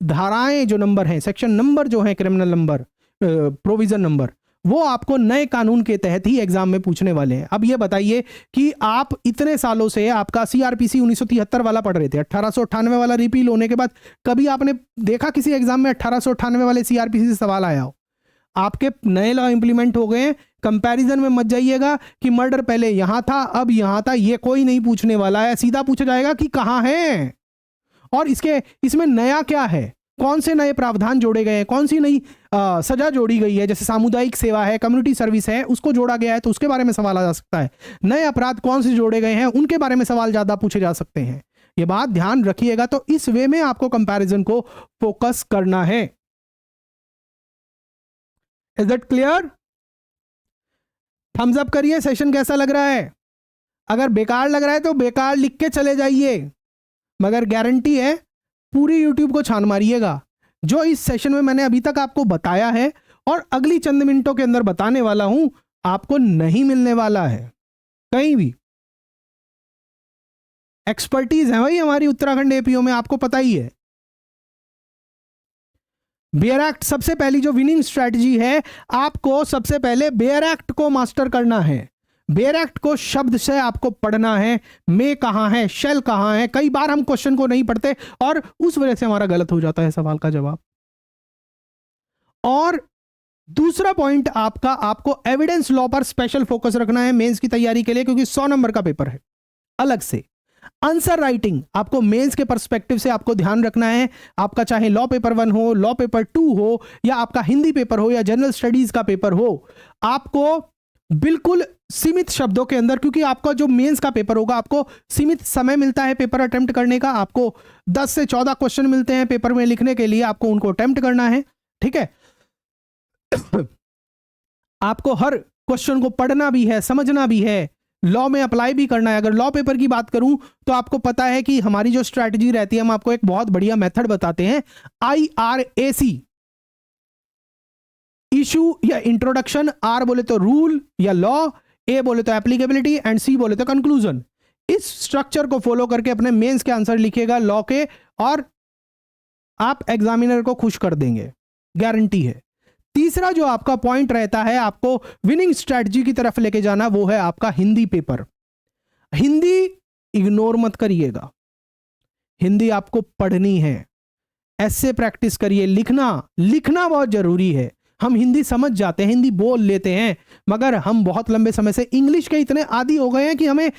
धाराएं जो नंबर हैं, सेक्शन नंबर जो है, क्रिमिनल नंबर, प्रोविजन नंबर, वो आपको नए कानून के तहत ही एग्जाम में पूछने वाले हैं। अब ये बताइए कि आप इतने सालों से आपका सीआरपीसी 1973 वाला पढ़ रहे थे, 1898 वाला रिपील होने के बाद कभी आपने देखा किसी एग्जाम में 1898 वाले सीआरपीसी से सवाल आया हो? आपके नए लॉ इंप्लीमेंट हो गए हैं, कंपैरिजन में मत जाइएगा कि मर्डर पहले यहां था अब यहां था, ये कोई नहीं पूछने वाला है। सीधा पूछा जाएगा कि कहां है और इसमें नया क्या है, कौन से नए प्रावधान जोड़े गए हैं, कौन सी नई सजा जोड़ी गई है। जैसे सामुदायिक सेवा है, कम्युनिटी सर्विस है, उसको जोड़ा गया है तो उसके बारे में सवाल आ जा सकता है। नए अपराध कौन से जोड़े गए हैं, उनके बारे में सवाल ज्यादा पूछे जा सकते हैं। ये बात ध्यान रखिएगा। तो इस वे में आपको कंपैरिजन को फोकस करना है। Is that clear? Thumbs up करिए, सेशन कैसा लग रहा है। अगर बेकार लग रहा है तो बेकार लिख के चले जाइए, मगर गारंटी है पूरी यूट्यूब को छान मारिएगा। जो इस सेशन में मैंने अभी तक आपको बताया है और अगली चंद मिनटों के अंदर बताने वाला हूं, आपको नहीं मिलने वाला है कहीं भी। एक्सपर्टीज है भाई हमारी उत्तराखंड एपीओ में, आपको पता ही है। बेयर एक्ट सबसे पहली जो विनिंग स्ट्रैटेजी है, आपको सबसे पहले बेयर एक्ट को मास्टर करना है। बेयर एक्ट को शब्द से आपको पढ़ना है। मे कहां है, शेल कहां है। कई बार हम क्वेश्चन को नहीं पढ़ते और उस वजह से हमारा गलत हो जाता है सवाल का जवाब। और दूसरा पॉइंट आपका, आपको एविडेंस लॉ पर स्पेशल फोकस रखना है मेंस की तैयारी के लिए, क्योंकि 100 नंबर का पेपर है अलग से। आंसर राइटिंग आपको मेंस के पर्सपेक्टिव से आपको ध्यान रखना है। आपका चाहे लॉ पेपर 1 हो, लॉ पेपर 2 हो, या आपका हिंदी पेपर हो, या जनरल स्टडीज का पेपर हो, आपको बिल्कुल सीमित शब्दों के अंदर, क्योंकि आपका जो मेंस का पेपर होगा आपको सीमित समय मिलता है पेपर अटेम्प्ट करने का। आपको 10 से 14 क्वेश्चन मिलते हैं पेपर में लिखने के लिए, आपको उनको अटेम्प्ट करना है। ठीक है आपको हर क्वेश्चन को पढ़ना भी है, समझना भी है, लॉ में अप्लाई भी करना है। अगर लॉ पेपर की बात करूं तो आपको पता है कि हमारी जो स्ट्रैटेजी रहती है, हम आपको एक बहुत बढ़िया मेथड बताते हैं, IRAC, इशू या इंट्रोडक्शन, R बोले तो रूल या लॉ, A बोले तो एप्लीकेबिलिटी एंड C बोले तो कंक्लूजन। इस स्ट्रक्चर को फॉलो करके अपने मेंस के आंसर लिखिएगा लॉ के, और आप एग्जामिनर को खुश कर देंगे, गारंटी है। तीसरा जो आपका पॉइंट रहता है आपको विनिंग स्ट्रैटेजी की तरफ लेके जाना, वो है आपका हिंदी पेपर। हिंदी इग्नोर मत करिएगा, हिंदी आपको पढ़नी है। ऐसे प्रैक्टिस करिए, लिखना बहुत जरूरी है। हम हिंदी समझ जाते हैं, हिंदी बोल लेते हैं, मगर हम बहुत लंबे समय से इंग्लिश के इतने आदी हो गए हैं कि हमें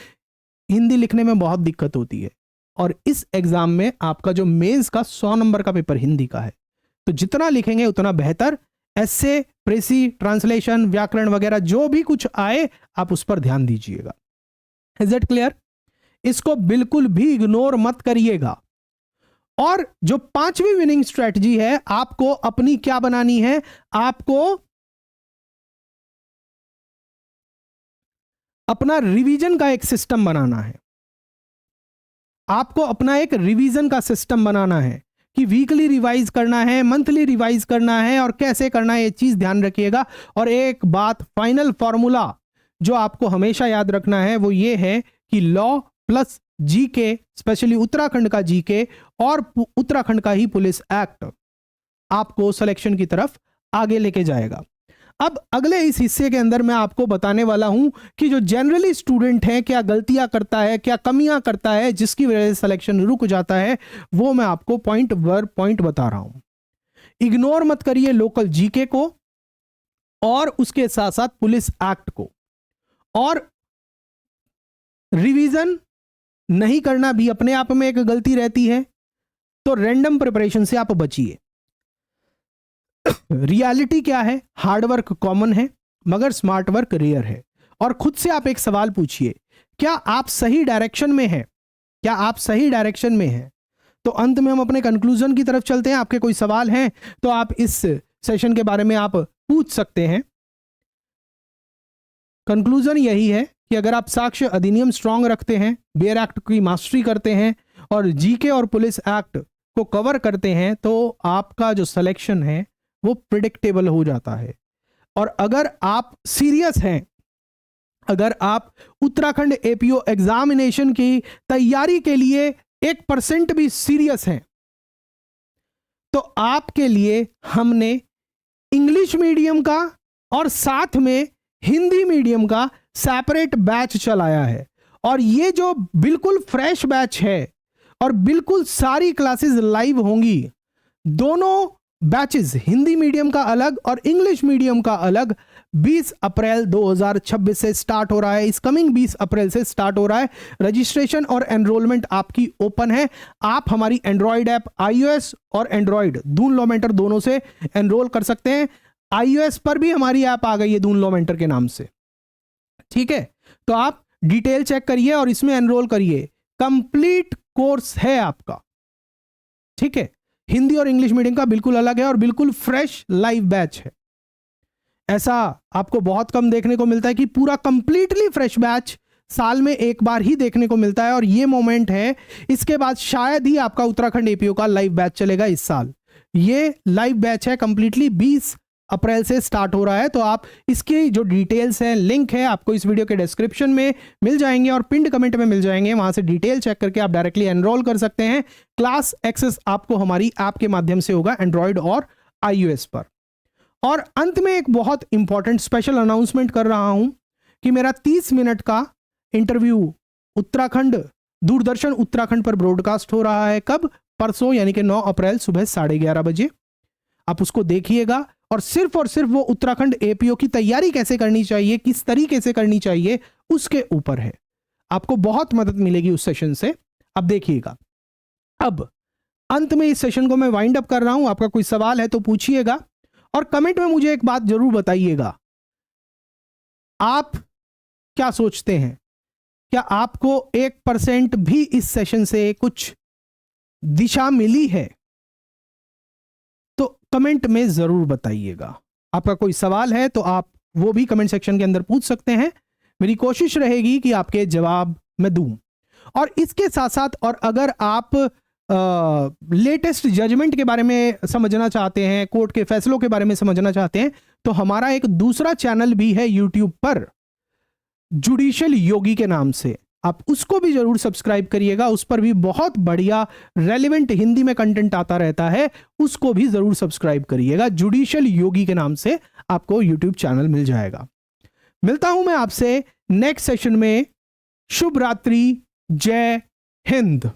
हिंदी लिखने में बहुत दिक्कत होती है। और इस एग्जाम में आपका जो मेंस का 100 नंबर का पेपर हिंदी का है, तो जितना लिखेंगे उतना बेहतर। ऐसे, प्रेसी, ट्रांसलेशन, व्याकरण वगैरह जो भी कुछ आए आप उस पर ध्यान दीजिएगा। Is it clear? इसको बिल्कुल भी इग्नोर मत करिएगा। और जो 5वीं विनिंग स्ट्रेटजी है, आपको अपनी क्या बनानी है, आपको अपना रिवीजन का एक सिस्टम बनाना है। आपको अपना एक रिवीजन का सिस्टम बनाना है कि वीकली रिवाइज करना है, मंथली रिवाइज करना है, और कैसे करना है ये चीज ध्यान रखिएगा। और एक बात, फाइनल फॉर्मूला जो आपको हमेशा याद रखना है वो ये है कि law plus GK, specially Uttarakhand का जीके और उत्तराखंड का ही पुलिस एक्ट आपको सिलेक्शन की तरफ आगे लेके जाएगा। अब अगले इस हिस्से के अंदर मैं आपको बताने वाला हूं कि जो जनरली स्टूडेंट है क्या गलतियां करता है, क्या कमियां करता है, जिसकी वजह से सिलेक्शन रुक जाता है, वो मैं आपको पॉइंट वर पॉइंट बता रहा हूं। इग्नोर मत करिए लोकल जीके को और उसके साथ साथ पुलिस एक्ट को, और रिवीजन नहीं करना भी अपने आप में एक गलती रहती है, तो रैंडम प्रिपरेशन से आप बचिए। रियलिटी क्या है? हार्डवर्क कॉमन है मगर स्मार्ट वर्क रेयर है। और खुद से आप एक सवाल पूछिए, क्या आप सही डायरेक्शन में हैं? क्या आप सही डायरेक्शन में हैं? तो अंत में हम अपने कंक्लूजन की तरफ चलते हैं। आपके कोई सवाल हैं तो आप इस सेशन के बारे में आप पूछ सकते हैं। कंक्लूजन यही है कि अगर आप साक्ष्य अधिनियम स्ट्रांग रखते हैं, बेयर एक्ट की मास्टरी करते हैं और जीके और पुलिस एक्ट को कवर करते हैं, तो आपका जो सिलेक्शन है वो प्रिडिक्टेबल हो जाता है। और अगर आप सीरियस हैं, अगर आप उत्तराखंड एपीओ एग्जामिनेशन की तैयारी के लिए 1% भी सीरियस हैं, तो आपके लिए हमने इंग्लिश मीडियम का और साथ में हिंदी मीडियम का सेपरेट बैच चलाया है। और ये जो बिल्कुल फ्रेश बैच है और बिल्कुल सारी क्लासेस लाइव होंगी। दोनों बैचेस, हिंदी मीडियम का अलग और इंग्लिश मीडियम का अलग, 20 अप्रैल 2026 से स्टार्ट हो रहा है। इस कमिंग 20 अप्रैल से स्टार्ट हो रहा है। रजिस्ट्रेशन और एनरोलमेंट आपकी ओपन है। आप हमारी एंड्रॉयड ऐप iOS और एंड्रॉयड दून लॉ मेंटर दोनों से एनरोल कर सकते हैं। iOS पर भी हमारी ऐप आ गई है दून लॉ मेंटर के नाम से, ठीक है। तो आप डिटेल चेक करिए और इसमें एनरोल करिए। कंप्लीट कोर्स है आपका, ठीक है। हिंदी और इंग्लिश मीडियम का बिल्कुल अलग है और बिल्कुल फ्रेश लाइव बैच है। ऐसा आपको बहुत कम देखने को मिलता है कि पूरा कंप्लीटली फ्रेश बैच साल में एक बार ही देखने को मिलता है, और ये मोमेंट है। इसके बाद शायद ही आपका उत्तराखंड एपीओ का लाइव बैच चलेगा इस साल। ये लाइव बैच है, कंप्लीटली 20 अप्रैल से स्टार्ट हो रहा है। तो आप इसकी जो डिटेल्स हैं, लिंक है, आपको इस वीडियो के डिस्क्रिप्शन में मिल जाएंगे और पिंड कमेंट में मिल जाएंगे। वहां से डिटेल चेक करके आप डायरेक्टली एनरोल कर सकते हैं। क्लास एक्सेस आपको हमारी ऐप के माध्यम से होगा एंड्रॉयड और iOS पर। और अंत में एक बहुत इंपॉर्टेंट स्पेशल अनाउंसमेंट कर रहा हूं कि मेरा 30 मिनट का इंटरव्यू उत्तराखंड, दूरदर्शन उत्तराखंड पर ब्रॉडकास्ट हो रहा है। कब? परसों, यानी कि 9 अप्रैल सुबह 11:30 बजे। आप उसको देखिएगा और सिर्फ वो उत्तराखंड एपीओ की तैयारी कैसे करनी चाहिए, किस तरीके से करनी चाहिए, उसके ऊपर है। आपको बहुत मदद मिलेगी उस सेशन से। अब देखिएगा, अब अंत में इस सेशन को मैं वाइंड अप कर रहा हूं। आपका कोई सवाल है तो पूछिएगा और कमेंट में मुझे एक बात जरूर बताइएगा, आप क्या सोचते हैं? क्या आपको 1% भी इस सेशन से कुछ दिशा मिली है? तो कमेंट में जरूर बताइएगा। आपका कोई सवाल है तो आप वो भी कमेंट सेक्शन के अंदर पूछ सकते हैं। मेरी कोशिश रहेगी कि आपके जवाब मैं दूं। और इसके साथ साथ, और अगर आप लेटेस्ट जजमेंट के बारे में समझना चाहते हैं, कोर्ट के फैसलों के बारे में समझना चाहते हैं, तो हमारा एक दूसरा चैनल भी है यूट्यूब पर, जुडिशियल योगी के नाम से। आप उसको भी जरूर सब्सक्राइब करिएगा। उस पर भी बहुत बढ़िया रेलेवेंट हिंदी में कंटेंट आता रहता है, उसको भी जरूर सब्सक्राइब करिएगा। जुडिशियल योगी के नाम से आपको यूट्यूब चैनल मिल जाएगा। मिलता हूं मैं आपसे नेक्स्ट सेशन में। शुभ रात्रि, जय हिंद।